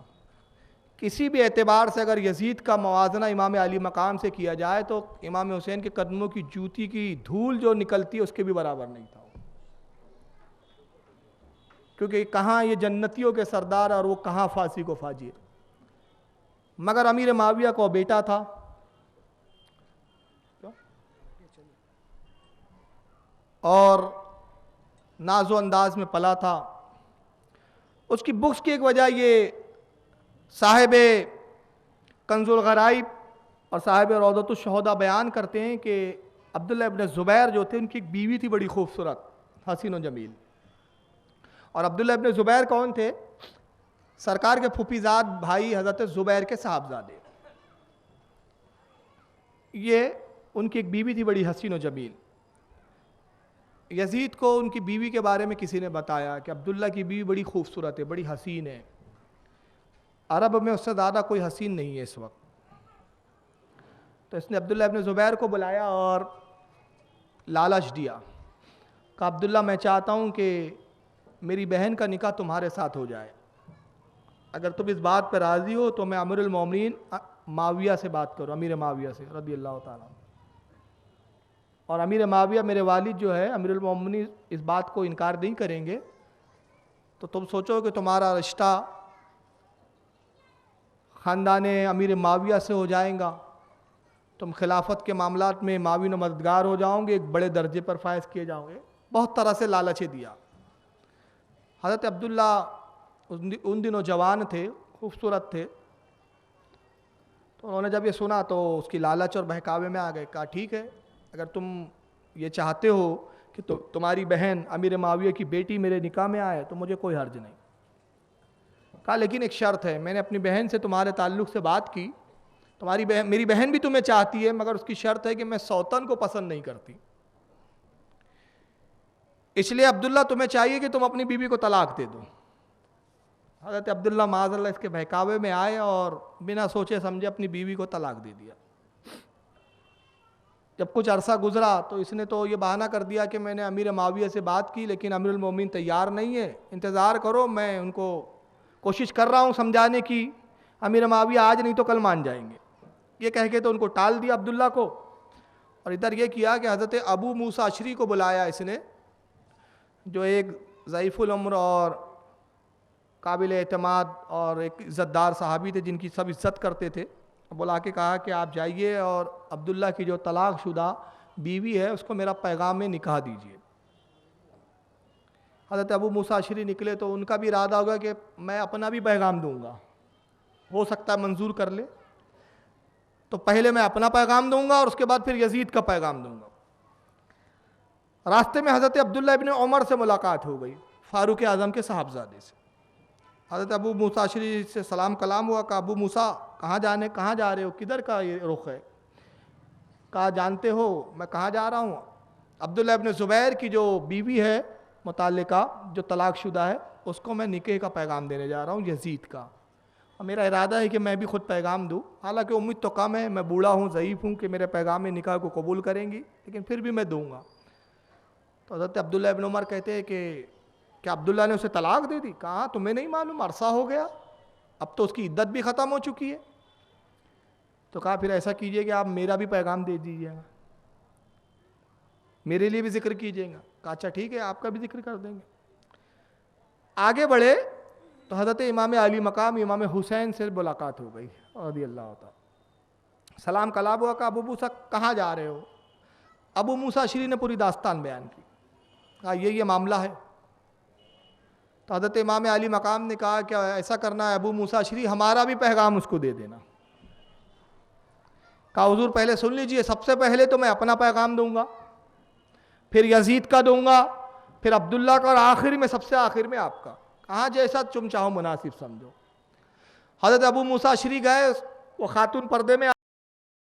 کسی بھی اعتبار سے اگر یزید کا موازنہ امام علی مقام سے کیا جائے تو امام حسین کے قدموں کی جوتی کی دھول جو نکلتی ہے اس کے بھی برابر نہیں تھا، کیونکہ کہاں یہ جنتیوں کے سردار اور وہ کہاں فاسی کو فاجر۔ مگر امیر معاویہ کو بیٹا تھا، اور ناز و انداز میں پلا تھا۔ اس کی بغض کی ایک وجہ یہ صاحب کنز الغرائب اور صاحب روضۃ الشہداء بیان کرتے ہیں کہ عبداللہ ابن زبیر جو تھے ان کی ایک بیوی تھی بڑی خوبصورت، حسین و جمیل۔ اور عبداللہ ابن زبیر کون تھے؟ سرکار کے پھوپھیزاد بھائی حضرت زبیر کے صاحبزادے۔ یہ ان کی ایک بیوی تھی بڑی حسین و جمیل۔ یزید کو ان کی بیوی کے بارے میں کسی نے بتایا کہ عبداللہ کی بیوی بڑی خوبصورت ہے، بڑی حسین ہے، عرب میں اس سے زیادہ کوئی حسین نہیں ہے اس وقت۔ تو اس نے عبداللہ ابن زبیر کو بلایا اور لالچ دیا، کہا عبداللہ میں چاہتا ہوں کہ میری بہن کا نکاح تمہارے ساتھ ہو جائے، اگر تم اس بات پر راضی ہو تو میں امیر المومنین معاویہ سے بات کروں، امیر معاویہ سے رضی اللہ تعالیٰ۔ اور امیر معاویہ میرے والد جو ہے امیر المومنین اس بات کو انکار نہیں کریں گے، تو تم سوچو کہ تمہارا رشتہ خاندان امیر معاویہ سے ہو جائے گا، تم خلافت کے معاملات میں معاون و مددگار ہو جاؤ گے، ایک بڑے درجے پر فائز کیے جاؤ گے۔ بہت طرح سے لالچ دیا۔ حضرت عبداللہ ان دنوں جوان تھے، خوبصورت تھے، تو انہوں نے جب یہ سنا تو اس کی لالچ اور بہکاوے میں آ گئے، کہا ٹھیک ہے اگر تم یہ چاہتے ہو کہ تمہاری بہن امیر معاویہ کی بیٹی میرے نکاح میں آئے تو مجھے کوئی حرج نہیں۔ کہا لیکن ایک شرط ہے، میں نے اپنی بہن سے تمہارے تعلق سے بات کی، میری بہن بھی تمہیں چاہتی ہے، مگر اس کی شرط ہے کہ میں سوتن کو پسند نہیں کرتی، اس لیے عبداللہ تمہیں چاہیے کہ تم اپنی بیوی کو طلاق دے دو۔ حضرت عبداللہ معاذ اللہ اس کے بہکاوے میں آئے اور بنا سوچے سمجھے اپنی بیوی کو طلاق دے دیا۔ جب کچھ عرصہ گزرا تو اس نے تو یہ بہانہ کر دیا کہ میں نے امیر معاویہ سے بات کی لیکن امیر المومنین تیار نہیں ہے، انتظار کرو، میں ان کو کوشش کر رہا ہوں سمجھانے کی، امیر معاویہ آج نہیں تو کل مان جائیں گے۔ یہ کہہ کے تو ان کو ٹال دیا عبداللہ کو، اور ادھر یہ کیا کہ حضرت ابو موسیٰ اشری کو بلایا اس نے، جو ایک ضعیف العمر اور قابل اعتماد اور ایک عزت دار صحابی تھے جن کی سب عزت کرتے تھے، بلا کے کہا کہ آپ جائیے اور عبداللہ کی جو طلاق شدہ بیوی ہے اس کو میرا پیغام نکاح دیجیے۔ حضرت ابو موسیٰ اشعری نکلے تو ان کا بھی ارادہ ہوگا کہ میں اپنا بھی پیغام دوں گا، ہو سکتا ہے منظور کر لے، تو پہلے میں اپنا پیغام دوں گا اور اس کے بعد پھر یزید کا پیغام دوں گا۔ راستے میں حضرت عبداللہ ابن عمر سے ملاقات ہو گئی، فاروق اعظم کے صاحبزادے سے۔ حضرت ابو موسیٰ اشعری سے سلام کلام ہوا، کہا ابو موسیٰ کہاں جا رہے ہو، کدھر کا یہ رخ ہے؟ کہا جانتے ہو میں کہاں جا رہا ہوں؟ عبداللہ ابن زبیر کی جو بیوی ہے متعلقہ جو طلاق شدہ ہے اس کو میں نکاح کا پیغام دینے جا رہا ہوں، یزید کا، اور میرا ارادہ ہے کہ میں بھی خود پیغام دوں، حالانکہ امید تو کم ہے، میں بوڑھا ہوں، ضعیف ہوں کہ میرے پیغام نکاح کو قبول کریں گی، لیکن پھر بھی میں دوں گا۔ تو حضرت عبداللہ ابن عمر کہتے ہیں کہ کیا عبداللہ نے اسے طلاق دے دی؟ کہا تمہیں نہیں معلوم، عرصہ ہو گیا، اب تو اس کی عدت بھی ختم ہو چکی ہے۔ تو کہا پھر ایسا کیجئے کہ آپ میرا بھی پیغام دے دیجئے گا، میرے لیے بھی ذکر کیجئے گا۔ کہا اچھا ٹھیک ہے، آپ کا بھی ذکر کر دیں گے۔ آگے بڑھے تو حضرت امام علی مقام امام حسین سے ملاقات ہو گئی رضی اللہ تعالی، سلام کلام ہوا، کہا ابو موسیٰ کہاں جا رہے ہو؟ ابو موسیٰ اشعری نے پوری داستان بیان کی، کہا یہ معاملہ ہے۔ تو حضرت امام علی مقام نے کہا کہ ایسا کرنا ہے ابو موسیٰ اشعری، ہمارا بھی پیغام اس کو دے دینا۔ کہا حضور پہلے سن لیجئے، سب سے پہلے تو میں اپنا پیغام دوں گا، پھر یزید کا دوں گا، پھر عبداللہ کا، اور آخر میں سب سے آخر میں آپ کا۔ کہاں جیسا تم چاہو مناسب سمجھو۔ حضرت ابو موسیٰ اشعری گئے، وہ خاتون پردے میں